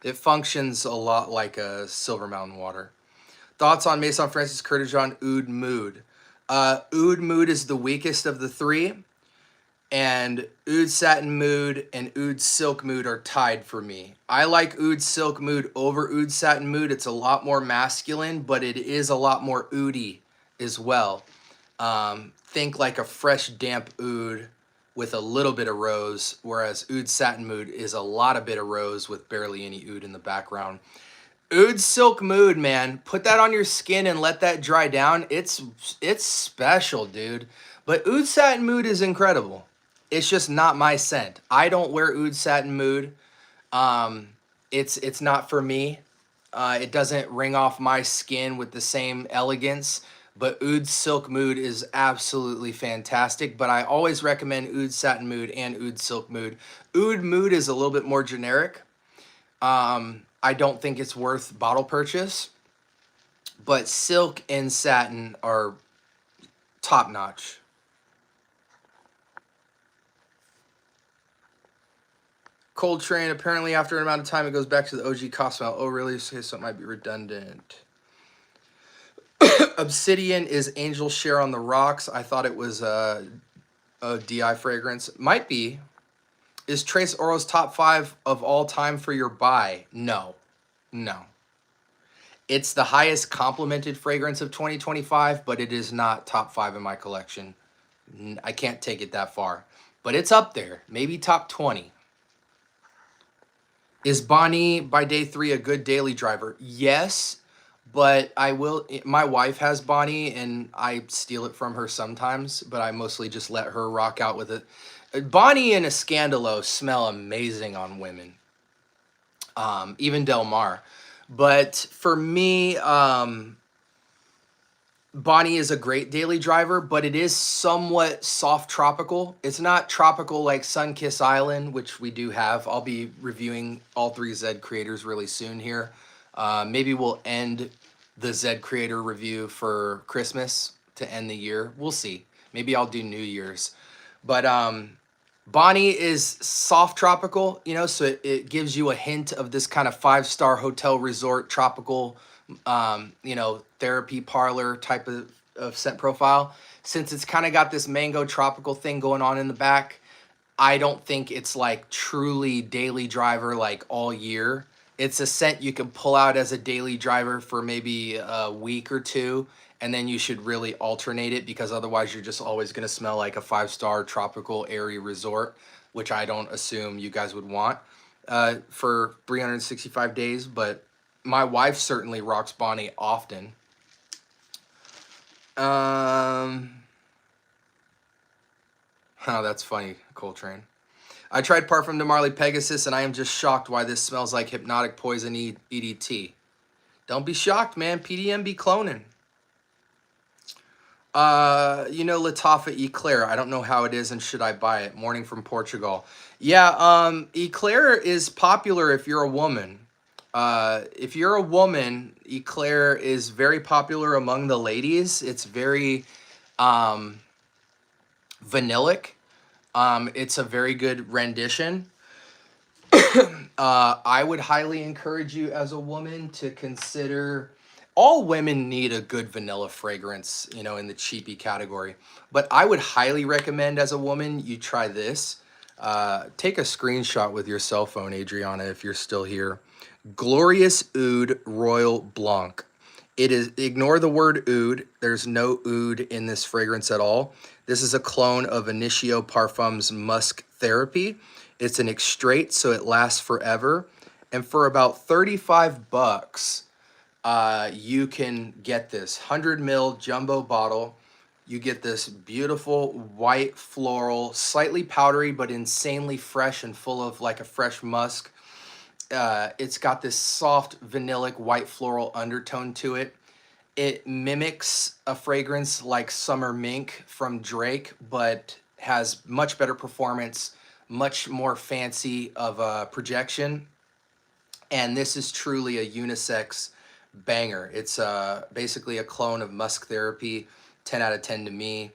It functions a lot like a Silver Mountain water. Thoughts on Maison Francis Kurkdjian Oud Mood? Oud Mood is the weakest of the 3. And Oud Satin Mood and Oud Silk Mood are tied for me. I like Oud Silk Mood over Oud Satin Mood. It's a lot more masculine, but it is a lot more oudy as well. Think like a fresh, damp oud with a little bit of rose, whereas Oud Satin Mood is a lot of bit of rose with barely any oud in the background. Oud Silk Mood, man. Put that on your skin and let that dry down. It's special, dude. But Oud Satin Mood is incredible. It's just not my scent. I don't wear Oud Satin Mood. It's not for me. It doesn't ring off my skin with the same elegance. But Oud Silk Mood is absolutely fantastic. But I always recommend Oud Satin Mood and Oud Silk Mood. Oud Mood is a little bit more generic. I don't think it's worth bottle purchase. But Silk and Satin are top notch. Cold Train, apparently after an amount of time it goes back to the OG Cosmo. Oh, really? So it might be redundant. Obsidian is Angel Share on the Rocks. I thought it was DI fragrance. Might be. Is Trace Oro's top 5 of all time for your buy? No. No. It's the highest complimented fragrance of 2025, but it is not top 5 in my collection. I can't take it that far. But it's up there. Maybe top 20. Is Bonnie by Day 3 a good daily driver? Yes, but I will. My wife has Bonnie, and I steal it from her sometimes, but I mostly just let her rock out with it. Bonnie and Escandalo smell amazing on women, even Del Mar. But for me, Bonnie is a great daily driver, but it is somewhat soft tropical. It's not tropical like Sunkiss Island, which we do have. I'll be reviewing all 3 Zed creators really soon here. Maybe we'll end the Zed creator review for Christmas to end the year. We'll see. Maybe I'll do New Year's. But Bonnie is soft tropical, you know, so it gives you a hint of this kind of 5-star hotel resort tropical, you know, therapy parlor type of scent profile. Since it's kind of got this mango tropical thing going on in the back, I don't think it's like truly daily driver like all year. It's a scent you can pull out as a daily driver for maybe a week or 2, and then you should really alternate it, because otherwise you're just always going to smell like a 5-star tropical airy resort, which I don't assume you guys would want for 365 days. But my wife certainly rocks Bonnie often. Oh, that's funny, Coltrane. I tried Parfum de Marley Pegasus, and I am just shocked why this smells like Hypnotic Poison EDT. Don't be shocked, man. PDM be cloning. You know, Latafa Eclair. I don't know how it is, and should I buy it? Morning from Portugal. Yeah, Eclair is popular if you're a woman. If you're a woman, Eclair is very popular among the ladies. It's very vanillic. It's a very good rendition. I would highly encourage you as a woman to consider. All women need a good vanilla fragrance, you know, in the cheapy category. But I would highly recommend as a woman you try this. Take a screenshot with your cell phone, Adriana, if you're still here. Glorious Oud Royal Blanc. It is, ignore the word oud. There's no oud in this fragrance at all. This is a clone of Initio Parfums Musk Therapy. It's an extrait, so it lasts forever. And for about 35 bucks, you can get this 100 ml jumbo bottle. You get this beautiful white floral, slightly powdery, but insanely fresh and full of like a fresh musk. It's got this soft vanillic white floral undertone to it. It mimics a fragrance like Summer Mink from Drake, but has much better performance, much more fancy of a projection. And this is truly a unisex banger. It's basically a clone of Musk Therapy. 10 out of 10 to me.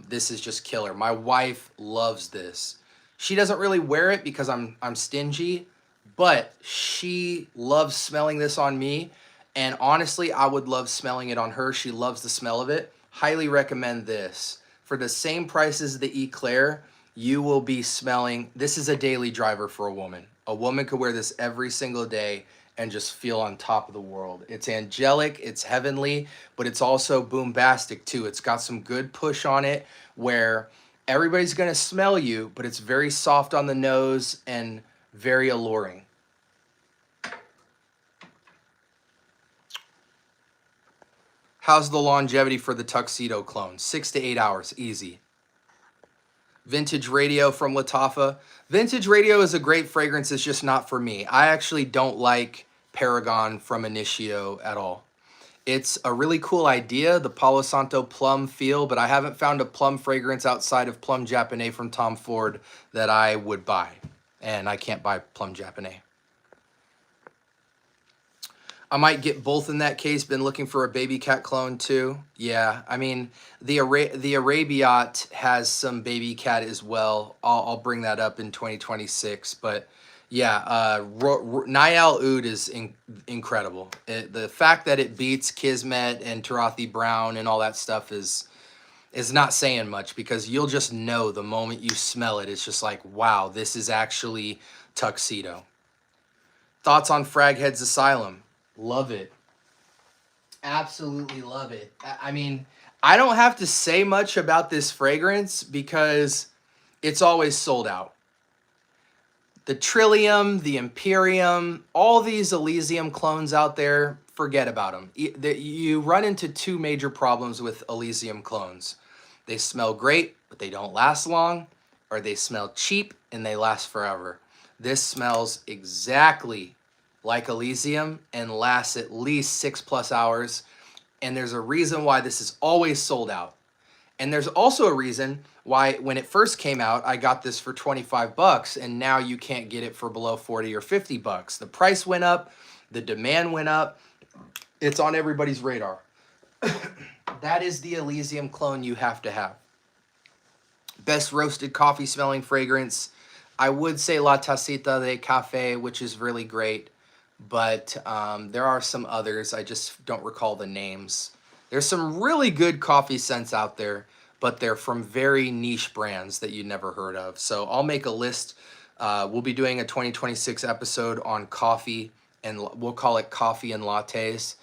This is just killer. My wife loves this. She doesn't really wear it because I'm stingy, but she loves smelling this on me. And honestly, I would love smelling it on her. She loves the smell of it. Highly recommend this. For the same price as the Eclair, you will be smelling, this is a daily driver for a woman. A woman could wear this every single day and just feel on top of the world. It's angelic, it's heavenly, but it's also boombastic too. It's got some good push on it where everybody's gonna smell you, but it's very soft on the nose and very alluring. How's the longevity for the Tuxedo clone? 6 to 8 hours, easy. Vintage Radio from Latafa. Vintage Radio is a great fragrance. It's just not for me. I actually don't like Paragon from Initio at all. It's a really cool idea, the Palo Santo plum feel, but I haven't found a plum fragrance outside of Plum Japonais from Tom Ford that I would buy. And I can't buy Plum Japonais. I might get both in that case. Been looking for a baby cat clone too. Yeah, I mean, the Arabiat has some baby cat as well. I'll bring that up in 2026. But yeah, Niall Oud is incredible. The fact that it beats Kismet and Tarathi Brown and all that stuff is is not saying much, because you'll just know the moment you smell it. It's just like, wow, this is actually tuxedo. Thoughts on Fragheads Asylum? Love it. Absolutely love it. I mean, I don't have to say much about this fragrance because it's always sold out. The Trillium, the Imperium, all these Elysium clones out there, forget about them. You run into two major problems with Elysium clones. They smell great, but they don't last long, or they smell cheap and they last forever. This smells exactly like Elysium and lasts at least 6+ hours. And there's a reason why this is always sold out. And there's also a reason why when it first came out, I got this for 25 bucks, and now you can't get it for below 40 or 50 bucks. The price went up, the demand went up. It's on everybody's radar. That is the Elysium clone you have to have. Best roasted coffee smelling fragrance, I would say La Tacita de Café, which is really great. But there are some others. I just don't recall the names. There's some really good coffee scents out there, but they're from very niche brands that you never heard of. So I'll make a list. We'll be doing a 2026 episode on coffee, and we'll call it Coffee and Lattes.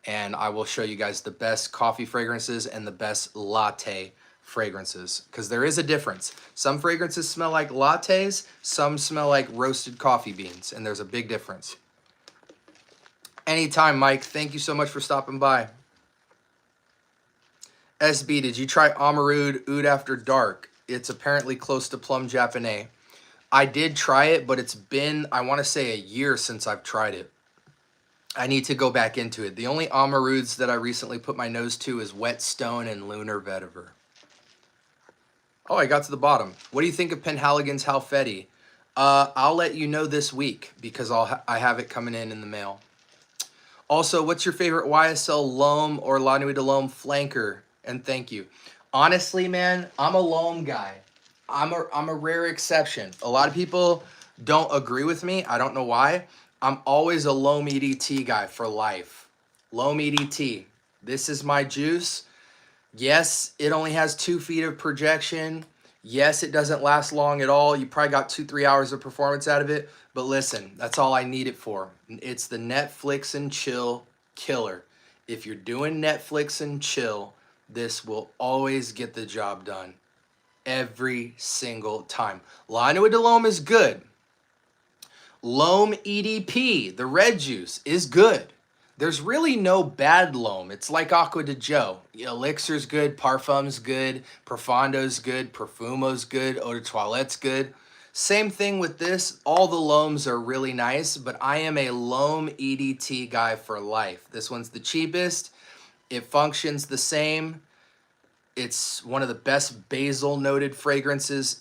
And I will show you guys the best coffee fragrances and the best latte fragrances, because there is a difference. Some fragrances smell like lattes, some smell like roasted coffee beans, and there's a big difference. Anytime, Mike. Thank you so much for stopping by. SB, did you try Amarud Oud After Dark? It's apparently close to Plum Japonais. I did try it, but it's been, I want to say, a year since I've tried it. I need to go back into it. The only Amaruds that I recently put my nose to is Whetstone and Lunar Vetiver. Oh, I got to the bottom. What do you think of Penhaligon's Halfeti? I'll let you know this week, because I have it coming in the mail. Also, what's your favorite YSL L'Homme or La Nuit de l'Homme flanker? And thank you. Honestly, man, I'm a L'Homme guy. I'm a rare exception. A lot of people don't agree with me. I don't know why. I'm always a L'Homme EDT guy for life. L'Homme EDT. This is my juice. Yes, it only has 2 feet of projection. Yes, it doesn't last long at all. You probably got 2-3 hours of performance out of it. But listen, that's all I need it for. It's the Netflix and chill killer. If you're doing Netflix and chill, this will always get the job done. Every single time. La Nuit de l'Homme is good. L'Homme EDP, the red juice, is good. There's really no bad L'Homme. It's like Aqua de Joe. Elixir's good, Parfum's good, Profondo's good, Perfumo's good, Eau de Toilette's good. Same thing with this. All the L'Hommes are really nice, but I am a L'Homme EDT guy for life. This one's the cheapest. It functions the same. It's one of the best basil noted fragrances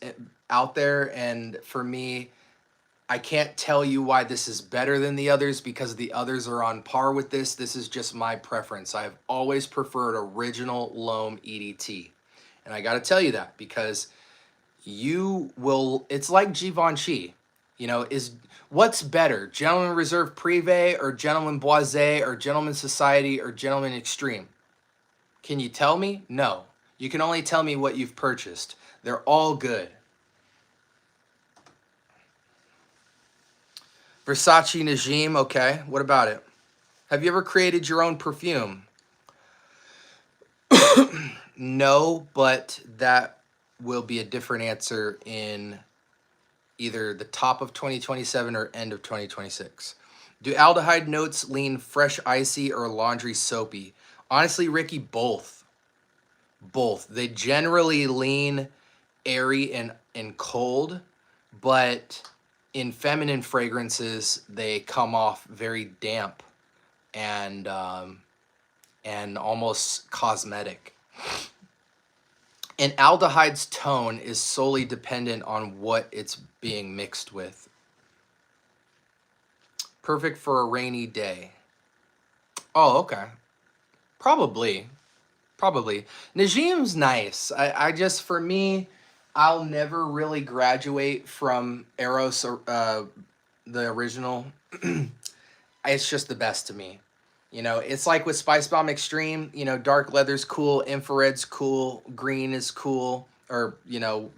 out there, and for me, I can't tell you why this is better than the others, because the others are on par with this. This is just my preference. I've always preferred original L'Homme EDT. And I got to tell you that, because you will, it's like Givenchy. You know, what's better, Gentleman Reserve Privé or Gentleman Boisé or Gentleman Society or Gentleman Extreme? Can you tell me? No. You can only tell me what you've purchased. They're all good. Versace Najim, okay. What about it? Have you ever created your own perfume? No, but that will be a different answer in either the top of 2027 or end of 2026. Do aldehyde notes lean fresh icy or laundry soapy? Honestly, Ricky, both. Both. They generally lean airy and cold, but in feminine fragrances, they come off very damp and almost cosmetic. And aldehyde's tone is solely dependent on what it's being mixed with. Perfect for a rainy day. Oh, okay. Probably. Najim's nice. I just, for me, I'll never really graduate from Eros, the original. It's just the best to me. You know, it's like with Spice Bomb Extreme, you know, dark leather's cool, infrared's cool, green is cool, or, you know,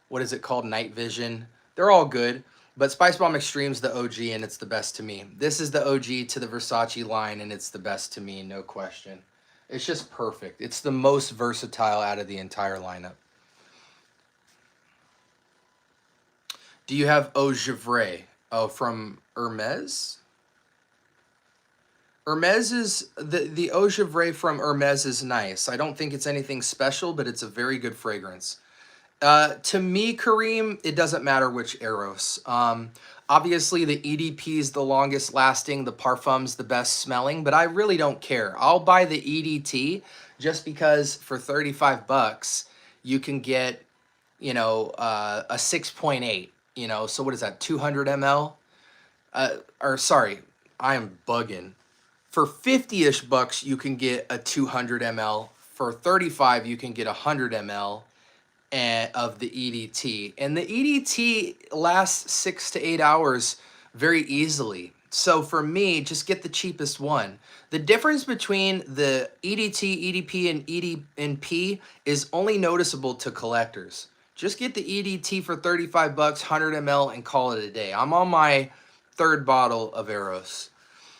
what is it called? Night Vision. They're all good, but Spice Bomb Extreme's the OG and it's the best to me. This is the OG to the Versace line and it's the best to me, no question. It's just perfect. It's the most versatile out of the entire lineup. Do you have Eau Givre? Oh, from Hermes? Hermes is the Eau Givre from Hermes is nice. I don't think it's anything special, but it's a very good fragrance. To me, Kareem, it doesn't matter which Eros. Obviously, the EDP is the longest lasting, the Parfum's the best smelling, but I really don't care. I'll buy the EDT just because for 35 bucks, you can get, you know, a 6.8, you know, so what is that, 200 ml? Or sorry, I am bugging. For 50-ish bucks, you can get a 200 ml. For 35, you can get 100 ml of the EDT. And the EDT lasts 6 to 8 hours very easily. So for me, just get the cheapest one. The difference between the EDT, EDP, and EDP is only noticeable to collectors. Just get the EDT for 35 bucks, 100 ml, and call it a day. I'm on my third bottle of Eros.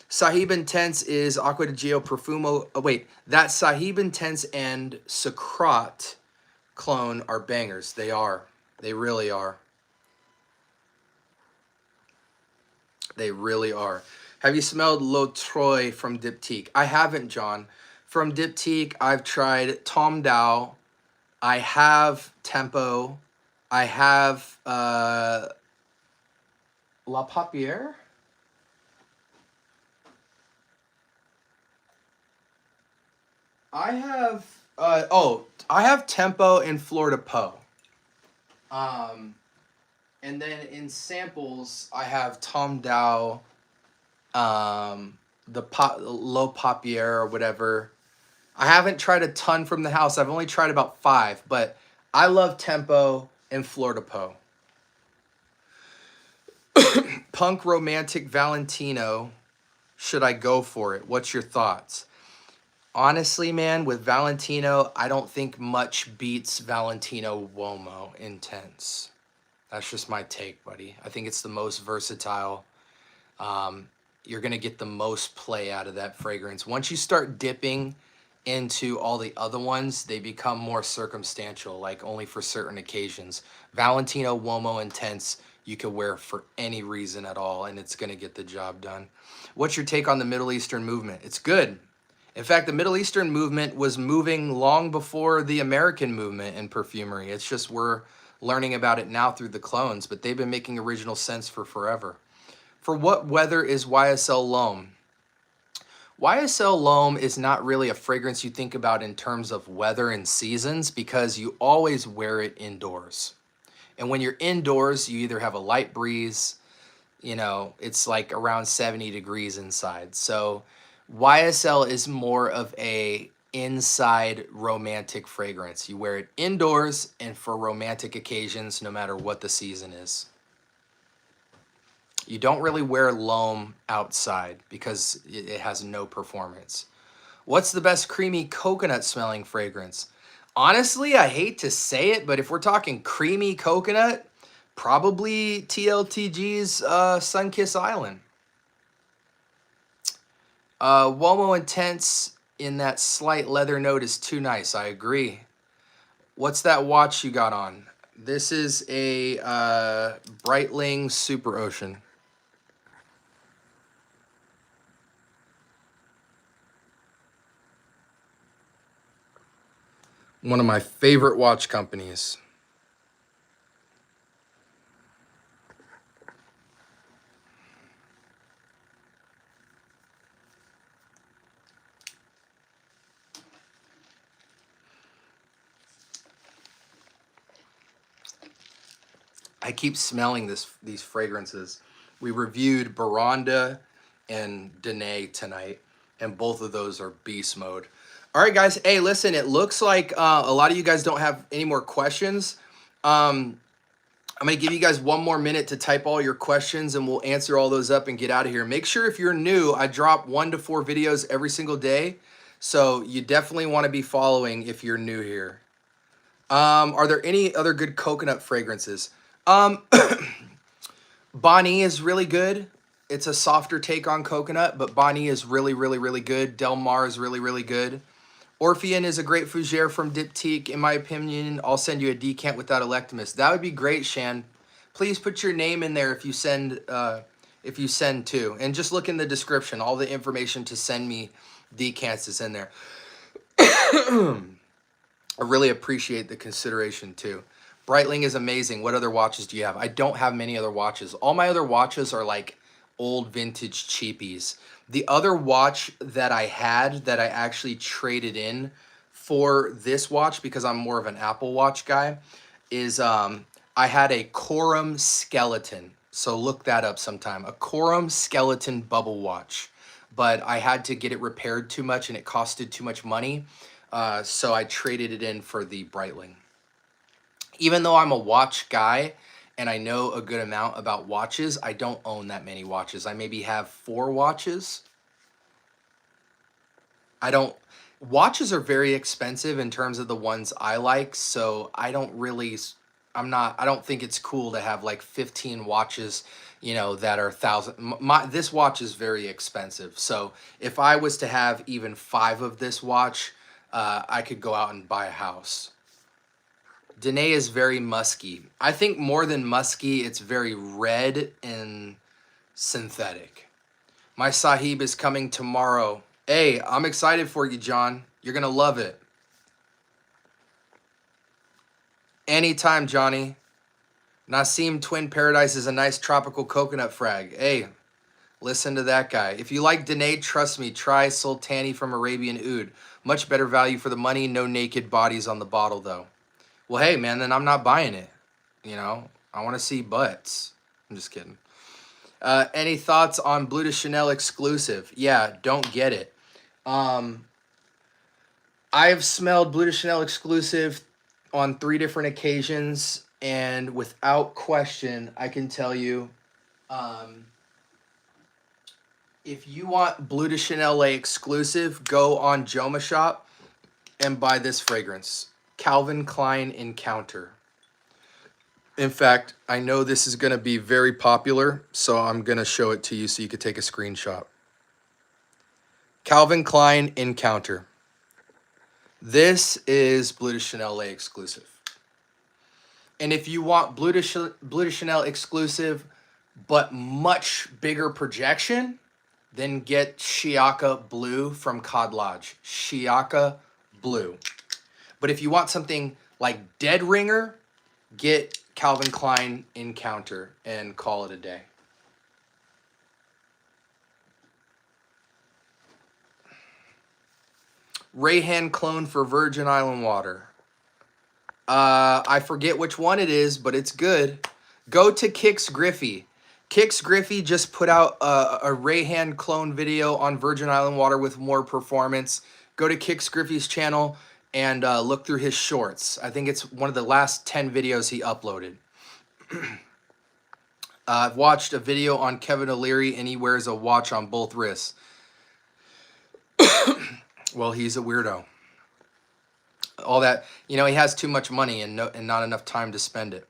Sahib Intense is Acqua di Gio Profumo. Oh, wait, that Sahib Intense and Sacrat clone are bangers. They are. They really are. They really are. Have you smelled L'Autre from Diptyque? I haven't, John. From Diptyque, I've tried Tom Dow. I have Tempo. I have La Paupière. I have I have Tempo and Florida Poe. And then in samples I have Tom Dow, the Low Paupière or whatever. I haven't tried a ton from the house. I've only tried about 5, but I love Tempo and Florida Poe. Punk Romantic Valentino. Should I go for it? What's your thoughts? Honestly, man, with Valentino, I don't think much beats Valentino Uomo Intense. That's just my take, buddy. I think it's the most versatile. You're going to get the most play out of that fragrance. Once you start dipping into all the other ones, they become more circumstantial, like only for certain occasions. Valentino Uomo Intense, you can wear for any reason at all, and it's going to get the job done. What's your take on the Middle Eastern movement? It's good. In fact, the Middle Eastern movement was moving long before the American movement in perfumery. It's just we're learning about it now through the clones, but they've been making original scents for forever. For what weather is YSL L'Homme? YSL L'Homme is not really a fragrance you think about in terms of weather and seasons because you always wear it indoors. And when you're indoors, you either have a light breeze, you know, it's like around 70 degrees inside. So YSL is more of a inside romantic fragrance. You wear it indoors and for romantic occasions, no matter what the season is. You don't really wear L'Homme outside because it has no performance. What's the best creamy coconut smelling fragrance? Honestly, I hate to say it, but if we're talking creamy coconut, probably TLTG's Sunkissed Island. Uomo Intense in that slight leather note is too nice. I agree. What's that watch you got on? This is a Breitling Super Ocean. One of my favorite watch companies. I keep smelling these fragrances. We reviewed Baranda and Danae tonight, and both of those are beast mode. All right, guys. Hey, listen, it looks like a lot of you guys don't have any more questions. I'm going to give you guys one more minute to type all your questions and we'll answer all those up and get out of here. Make sure if you're new, I drop 1 to 4 videos every single day. So you definitely want to be following if you're new here. Are there any other good coconut fragrances? Bonnie is really good. It's a softer take on coconut, but Bonnie is really, really, really good. Del Mar is really, really good. Orphean is a great fougere from Diptyque. In my opinion, I'll send you a decant without Electimus. That would be great, Shan. Please put your name in there if you send too. And just look in the description. All the information to send me decants is in there. I really appreciate the consideration too. Breitling is amazing. What other watches do you have? I don't have many other watches. All my other watches are like old vintage cheapies. The other watch that I had that I actually traded in for this watch, because I'm more of an Apple Watch guy, is I had a Corum Skeleton. So look that up sometime. A Corum Skeleton bubble watch. But I had to get it repaired too much and it costed too much money. So I traded it in for the Breitling. Even though I'm a watch guy and I know a good amount about watches, I don't own that many watches. I maybe have 4 watches. Watches are very expensive in terms of the ones I like, so I don't think it's cool to have like 15 watches, you know, that are this watch is very expensive. So if I was to have even 5 of this watch, I could go out and buy a house. Danae is very musky. I think more than musky, it's very red and synthetic. My Sahib is coming tomorrow. Hey, I'm excited for you, John. You're going to love it. Anytime, Johnny. Nassim Twin Paradise is a nice tropical coconut frag. Hey, listen to that guy. If you like Danae, trust me, try Sultani from Arabian Oud. Much better value for the money. No naked bodies on the bottle, though. Well, hey, man, then I'm not buying it. You know, I want to see butts. I'm just kidding. Any thoughts on Bleu de Chanel exclusive? Yeah, don't get it. I've smelled Bleu de Chanel exclusive on 3 different occasions, and without question, I can tell you, if you want Bleu de Chanel exclusive, go on Joma Shop and buy this fragrance. Calvin Klein Encounter. In fact, I know this is going to be very popular, so I'm going to show it to you so you could take a screenshot. Calvin Klein Encounter. This is Bleu de Chanel exclusive. And if you want Bleu de Chanel exclusive, but much bigger projection, then get Shiaka Blue from Cod Lodge. Shiaka Blue. But if you want something like Dead Ringer, get Calvin Klein Encounter and call it a day. Rayhan clone for Virgin Island water. I forget which one it is, but it's good. Go to Kix Griffey. Kix Griffey just put out a Rayhan clone video on Virgin Island water with more performance. Go to Kix Griffey's channel and look through his shorts. I think it's one of the last 10 videos he uploaded. I've watched a video on Kevin O'Leary and he wears a watch on both wrists. Well, he's a weirdo. All that, you know, he has too much money and not enough time to spend it.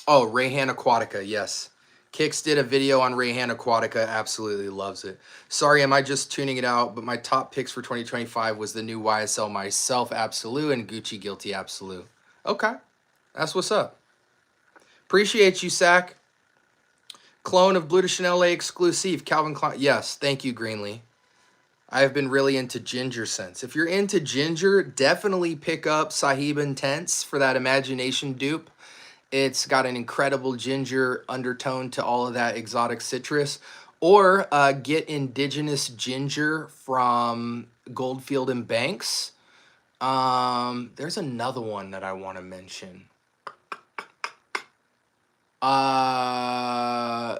Oh, Rayhan Aquatica, yes. Kix did a video on Rayhan Aquatica, absolutely loves it. Sorry, am I just tuning it out? But my top picks for 2025 was the new YSL Myself Absolute and Gucci Guilty Absolute. Okay, that's what's up. Appreciate you, Sack. Clone of Bleu de Chanel exclusive, Calvin Klein. Yes, thank you, Greenlee. I have been really into ginger scents. If you're into ginger, definitely pick up Sahib Intense for that imagination dupe. It's got an incredible ginger undertone to all of that exotic citrus. Or get indigenous ginger from Goldfield and Banks. There's another one that I want to mention.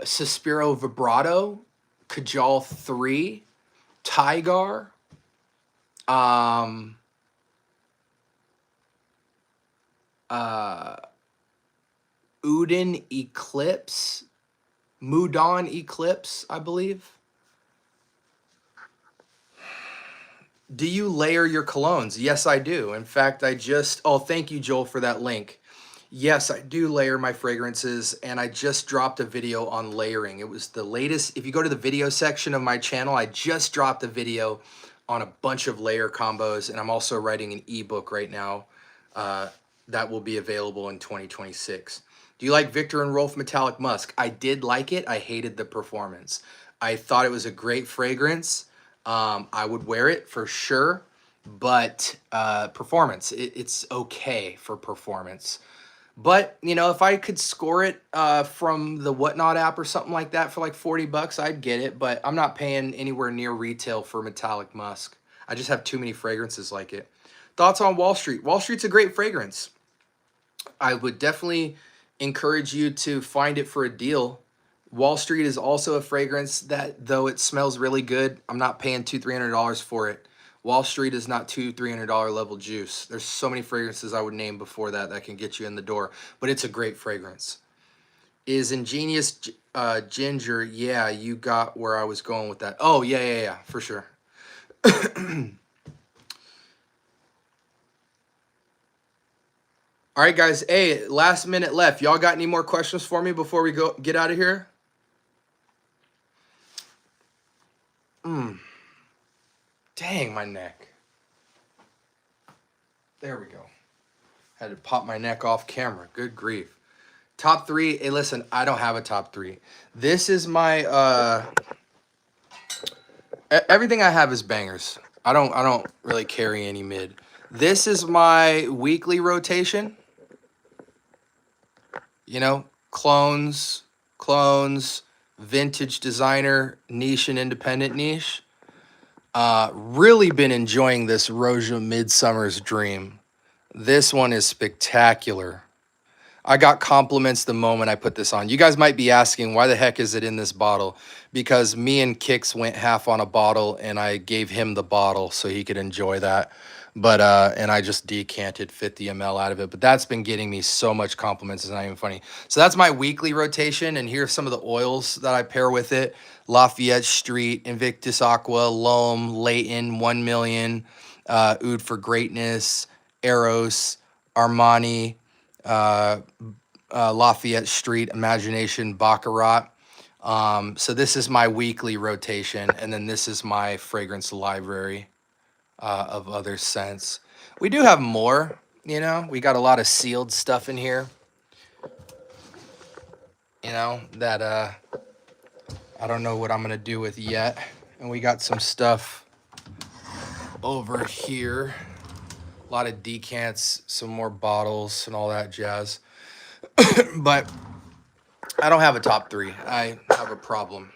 Suspiro Vibrato, Kajal 3, Tigar, Udon Eclipse, Mudon Eclipse, I believe. Do you layer your colognes? Yes, I do. In fact, oh, thank you, Joel, for that link. Yes, I do layer my fragrances, and I just dropped a video on layering. It was the latest. If you go to the video section of my channel, I just dropped a video on a bunch of layer combos, and I'm also writing an ebook right now that will be available in 2026. Do you like Victor and Rolf Metallic Musk? I did like it. I hated the performance. I thought it was a great fragrance. I would wear it for sure, but performance, it's okay for performance. But, you know, if I could score it from the Whatnot app or something like that for like 40 bucks, I'd get it. But I'm not paying anywhere near retail for Metallic Musk. I just have too many fragrances like it. Thoughts on Wall Street? Wall Street's a great fragrance. I would definitely encourage you to find it for a deal. Wall Street is also a fragrance that, though it smells really good, I'm not paying $200-300 for it. Wall Street is not $200-300 level juice. There's so many fragrances I would name before that can get you in the door, but it's a great fragrance. Is Ingenious Ginger? Yeah, you got where I was going with that. Oh, yeah, for sure. All right, guys. Hey, last minute left. Y'all got any more questions for me before we get out of here? Dang, my neck. There we go. Had to pop my neck off camera. Good grief. Top three. Hey, listen, I don't have a top three. This is my everything I have is bangers. I don't really carry any mid. This is my weekly rotation. You know, clones, vintage designer, niche and independent niche. Really been enjoying this Roja Midsummer's Dream. This one is spectacular. I got compliments the moment I put this on. You guys might be asking, why the heck is it in this bottle? Because me and Kix went half on a bottle, and I gave him the bottle so he could enjoy that. But and I just decanted 50 ml out of it. But that's been getting me so much compliments. It's not even funny. So that's my weekly rotation, and here's some of the oils that I pair with it. Lafayette Street, Invictus Aqua, Loam, Leighton, 1 Million, Oud for Greatness, Eros, Armani, Lafayette Street, Imagination, Baccarat. So this is my weekly rotation, and then this is my fragrance library of other scents. We do have more, you know. We got a lot of sealed stuff in here, you know, that I don't know what I'm gonna do with yet. And we got some stuff over here. A lot of decants, some more bottles and all that jazz. But I don't have a top three. I have a problem.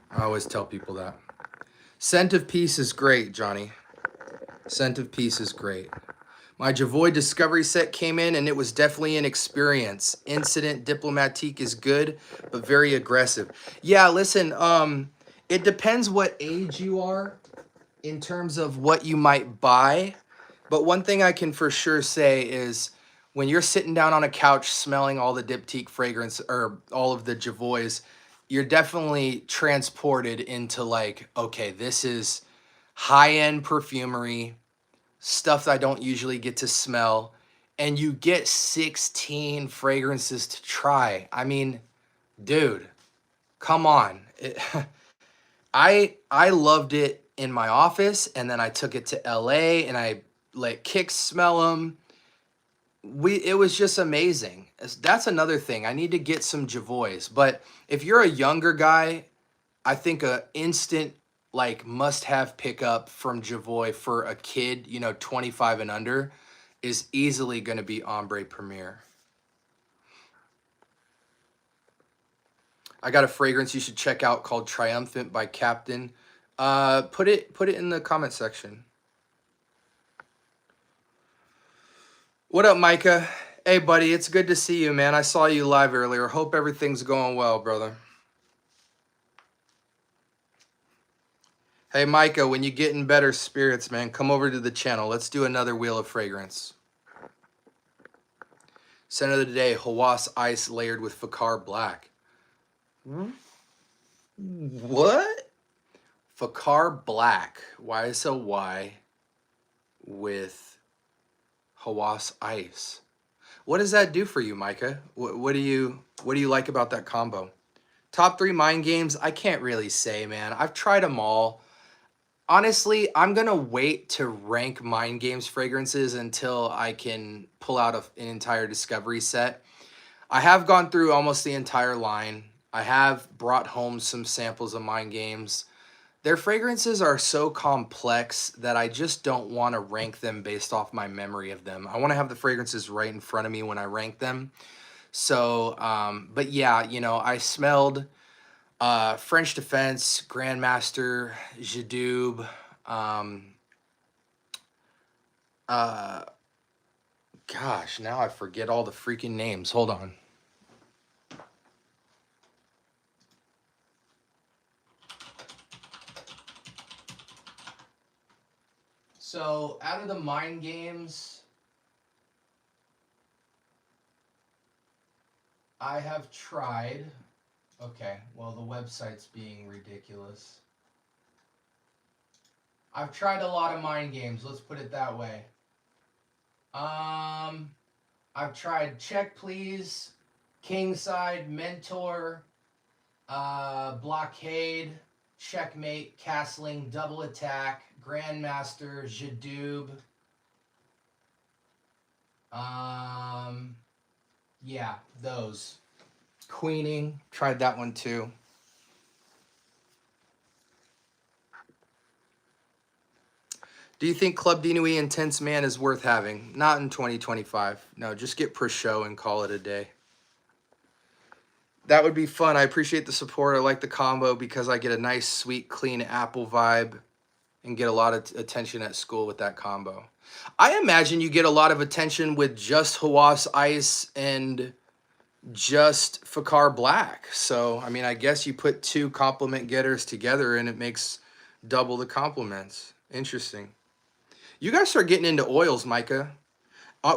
I always tell people that. Scent of Peace is great, Johnny. Scent of Peace is great. My Javoy Discovery set came in, and it was definitely an experience. Incident Diplomatique is good, but very aggressive. Yeah, listen, it depends what age you are in terms of what you might buy. But one thing I can for sure say is when you're sitting down on a couch smelling all the Diptyque fragrance or all of the Javoys, you're definitely transported into like, okay, this is high-end perfumery, stuff that I don't usually get to smell, and you get 16 fragrances to try. I mean, dude, come on. I loved it in my office, and then I took it to LA and I let Kix smell them. It was just amazing. That's another thing. I need to get some Javoys. But if you're a younger guy, I think a instant like must-have pickup from Javoy for a kid, you know, 25 and under, is easily going to be Ombre Premier. I got a fragrance you should check out called Triumphant by Captain. Put it in the comment section. What up, Micah? Hey, buddy, it's good to see you, man. I saw you live earlier. Hope everything's going well, brother. Hey, Micah, when you get in better spirits, man, come over to the channel. Let's do another Wheel of Fragrance. Scent of the day, Hawas Ice layered with Fakar Black. What? Fakar Black, YSLY with Hawas Ice. What does that do for you, Micah? What do you like about that combo? Top 3 mind games, I can't really say, man. I've tried them all. Honestly, I'm going to wait to rank mind games fragrances until I can pull out an entire discovery set. I have gone through almost the entire line. I have brought home some samples of mind games. Their fragrances are so complex that I just don't want to rank them based off my memory of them. I want to have the fragrances right in front of me when I rank them. So, but yeah, you know, I smelled French Defense, Grandmaster, Jadoub, gosh, now I forget all the freaking names. Hold on. So, out of the mind games, I have tried. Okay, well, the website's being ridiculous. I've tried a lot of mind games, let's put it that way. I've tried Check Please, Kingside, Mentor, Blockade, Checkmate, Castling, Double Attack, Grandmaster, Jadoub. Yeah, those. Queening, tried that one too. Do you think Club Dinouis Intense Man is worth having? Not in 2025. No, just get per show and call it a day. That would be fun. I appreciate the support. I like the combo because I get a nice, sweet, clean apple vibe and get a lot of attention at school with that combo. I imagine you get a lot of attention with just Hawas Ice and just Fakar Black. So, I mean, I guess you put 2 compliment getters together and it makes double the compliments. Interesting. You guys start getting into oils, Micah.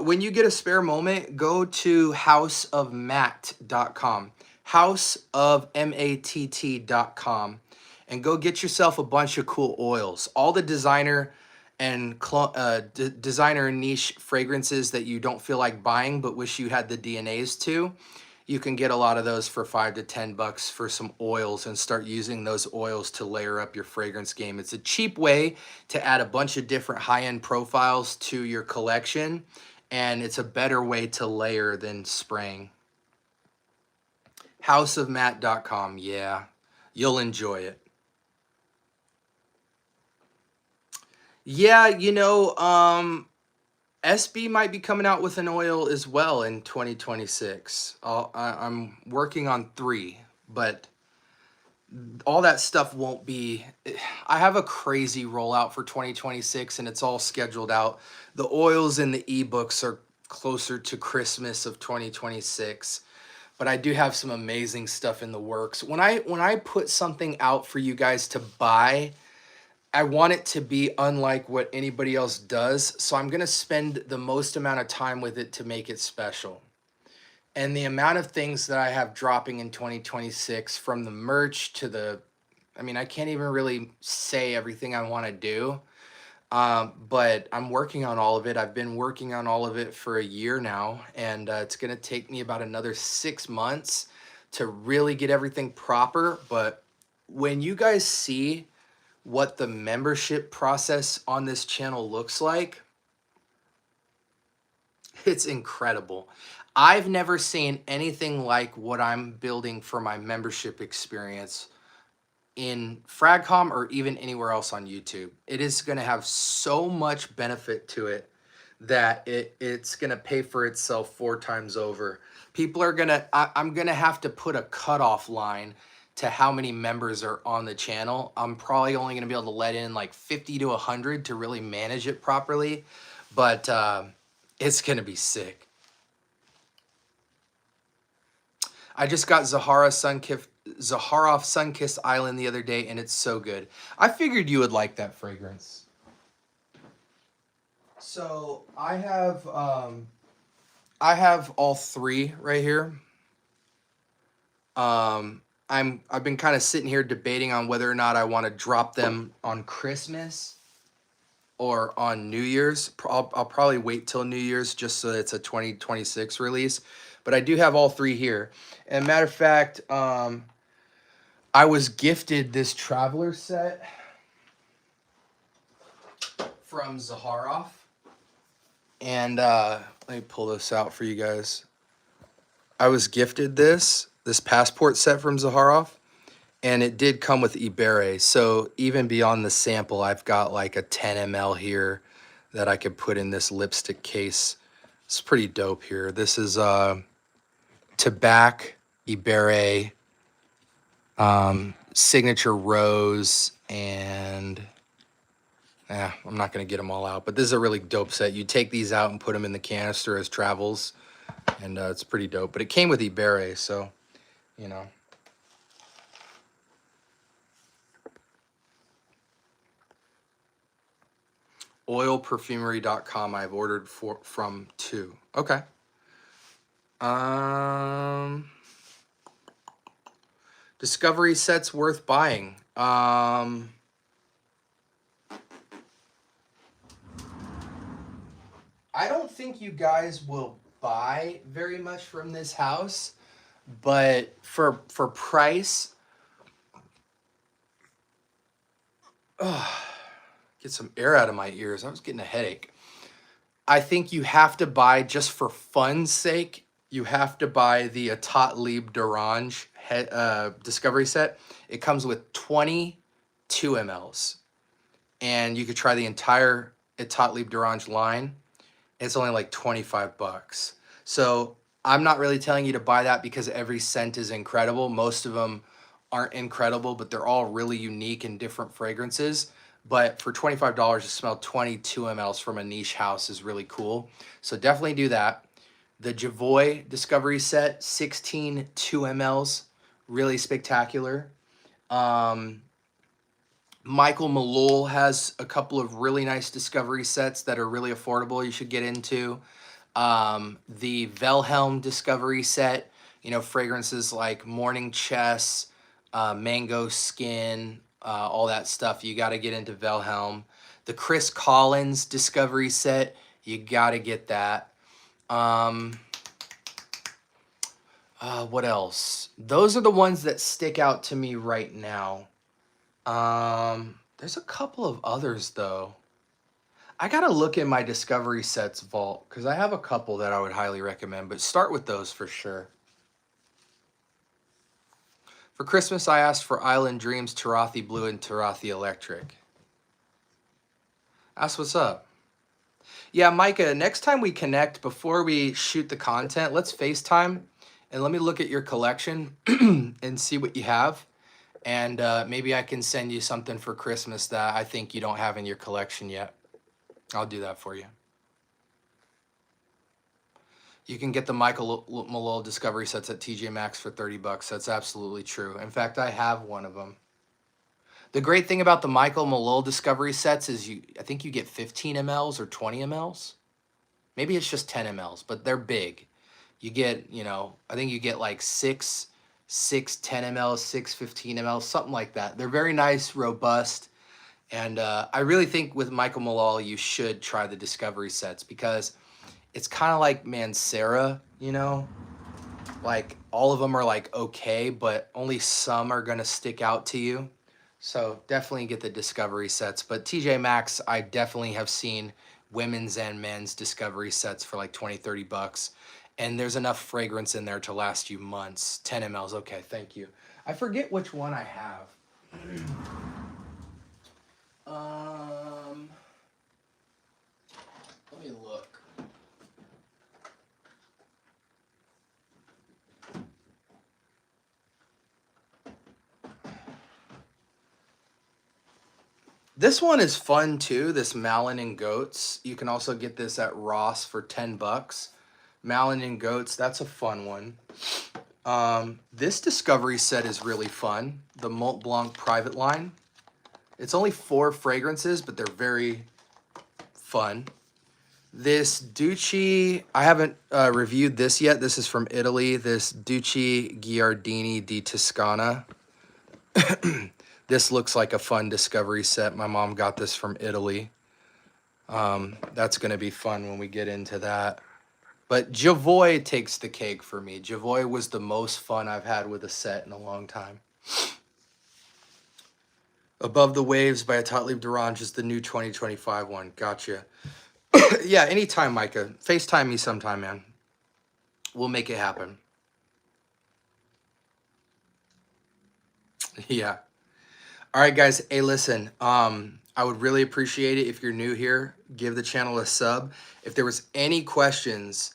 When you get a spare moment, go to houseofmatt.com. houseofmatt.com. And go get yourself a bunch of cool oils. All the designer and designer niche fragrances that you don't feel like buying but wish you had the DNAs to, you can get a lot of those for $5 to $10 for some oils and start using those oils to layer up your fragrance game. It's a cheap way to add a bunch of different high-end profiles to your collection, and it's a better way to layer than spraying. houseofmatt.com, yeah, you'll enjoy it. Yeah, you know, SB might be coming out with an oil as well in 2026. I'm working on 3, but all that stuff won't be. I have a crazy rollout for 2026 and it's all scheduled out. The oils and the ebooks are closer to Christmas of 2026, but I do have some amazing stuff in the works. When I put something out for you guys to buy, I want it to be unlike what anybody else does, so I'm going to spend the most amount of time with it to make it special. And the amount of things that I have dropping in 2026, from the merch to the, I mean, I can't even really say everything I want to do, but I'm working on all of it. I've been working on all of it for a year now, and it's going to take me about another 6 months to really get everything proper. But when you guys see what the membership process on this channel looks like, it's incredible. I've never seen anything like what I'm building for my membership experience in FragCom or even anywhere else on YouTube. It is going to have so much benefit to it that it's going to pay for itself 4 times over. People are going to, I'm going to have to put a cutoff line to how many members are on the channel. I'm probably only going to be able to let in like 50 to 100 to really manage it properly, but it's going to be sick. I just got Zaharoff Sunkissed Island the other day, and it's so good. I figured you would like that fragrance. So I have I have all three right here. I've been kind of sitting here debating on whether or not I want to drop them on Christmas or on New Year's. I'll probably wait till New Year's just so it's a 2026 release. But I do have all three here. And matter of fact, I was gifted this traveler set from Zaharoff. And let me pull this out for you guys. I was gifted this passport set from Zaharoff, and it did come with Ibere. So even beyond the sample, I've got like a 10 ml here that I could put in this lipstick case. It's pretty dope here. This is Tobacco, Ibere, Signature Rose, and I'm not going to get them all out, but this is a really dope set. You take these out and put them in the canister as travels, and it's pretty dope. But it came with Ibere, so, you know. Oilperfumery.com I've ordered from too. Okay. Discovery sets worth buying. I don't think you guys will buy very much from this house, but for price, get some air out of my ears. I was getting a headache. I think you have to buy, just for fun's sake, you have to buy the Etat Libre d'Orange Discovery set. It comes with 22 mLs, and you could try the entire Etat Libre d'Orange line. It's only like 25 bucks. So I'm not really telling you to buy that because every scent is incredible. Most of them aren't incredible, but they're all really unique and different fragrances. But for $25 to smell 22 mLs from a niche house is really cool. So definitely do that. The Javoy Discovery Set, 16 2 mLs, really spectacular. Michael Malul has a couple of really nice Discovery sets that are really affordable you should get into. The Wilhelm Discovery set, you know, fragrances like Morning Chess, Mango Skin, all that stuff. You got to get into Wilhelm. The Chris Collins Discovery set, you got to get that. What else? Those are the ones that stick out to me right now. There's a couple of others though. I gotta look in my Discovery Sets vault because I have a couple that I would highly recommend, but start with those for sure. For Christmas, I asked for Island Dreams, Tarathi Blue, and Tarathi Electric. That's what's up. Yeah, Micah, next time we connect, before we shoot the content, let's FaceTime and let me look at your collection and see what you have. And maybe I can send you something for Christmas that I think you don't have in your collection yet. I'll do that for you. You can get the Michael Malul Discovery sets at TJ Maxx for 30 bucks. That's absolutely true. In fact, I have one of them. The great thing about the Michael Malul Discovery sets is I think you get 15 mLs or 20 mLs. Maybe it's just 10 mLs, but they're big. You get, you know, I think you get like 6 10 mLs, 6 15 mLs, something like that. They're very nice, robust. And I really think with Michael Malul, you should try the Discovery sets because it's kind of like Mancera, you know? Like all of them are like okay, but only some are going to stick out to you. So definitely get the Discovery sets. But TJ Maxx, I definitely have seen women's and men's Discovery sets for like 20, 30 bucks. And there's enough fragrance in there to last you months. 10 mLs, okay, thank you. I forget which one I have. Let me look. This one is fun too, this Malin and Goats. You can also get this at Ross for 10 bucks. Malin and Goats, that's a fun one. This Discovery set is really fun. The Mont Blanc Private Line. It's only 4 fragrances, but they're very fun. This Ducci, I haven't reviewed this yet. This is from Italy. This Ducci Giardini di Toscana. This looks like a fun discovery set. My mom got this from Italy. That's going to be fun when we get into that. But Javoy takes the cake for me. Javoy was the most fun I've had with a set in a long time. Above the Waves by Atatli Durange is the new 2025 one. Gotcha. Yeah, anytime, Micah. FaceTime me sometime, man. We'll make it happen. Yeah. All right, guys. Hey, listen. I would really appreciate it if you're new here. Give the channel a sub. If there was any questions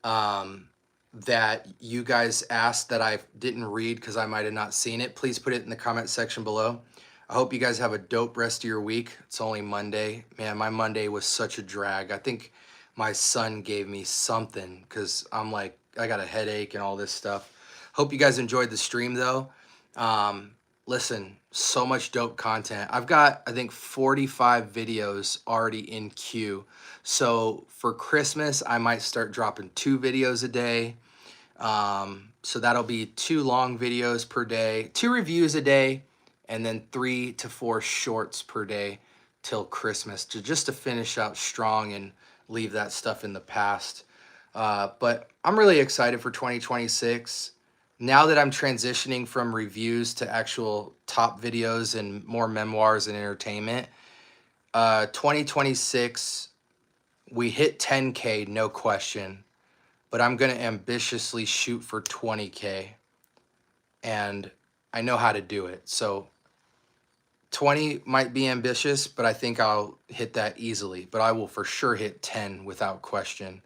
that you guys asked that I didn't read because I might have not seen it, please put it in the comment section below. I hope you guys have a dope rest of your week. It's only Monday. Man, my Monday was such a drag. I think my son gave me something because I'm like, I got a headache and all this stuff. Hope you guys enjoyed the stream though. Listen, so much dope content. I've got, I think, 45 videos already in queue. So for Christmas, I might start dropping 2 videos a day. So that'll be 2 long videos per day, 2 reviews a day, and then 3 to 4 shorts per day till Christmas just to finish out strong and leave that stuff in the past. But I'm really excited for 2026. Now that I'm transitioning from reviews to actual top videos and more memoirs and entertainment, 2026, we hit 10K, no question, but I'm going to ambitiously shoot for 20K, and I know how to do it. So 20 might be ambitious, but I think I'll hit that easily, but I will for sure hit 10 without question,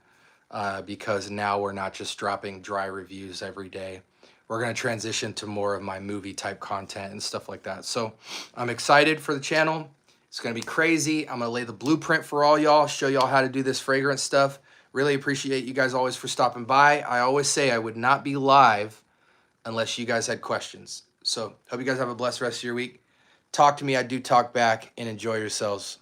because now we're not just dropping dry reviews every day. We're going to transition to more of my movie type content and stuff like that. So I'm excited for the channel. It's going to be crazy. I'm going to lay the blueprint for all y'all, show y'all how to do this fragrance stuff. Really appreciate you guys always for stopping by. I always say I would not be live unless you guys had questions. So hope you guys have a blessed rest of your week. Talk to me. I do talk back, and enjoy yourselves.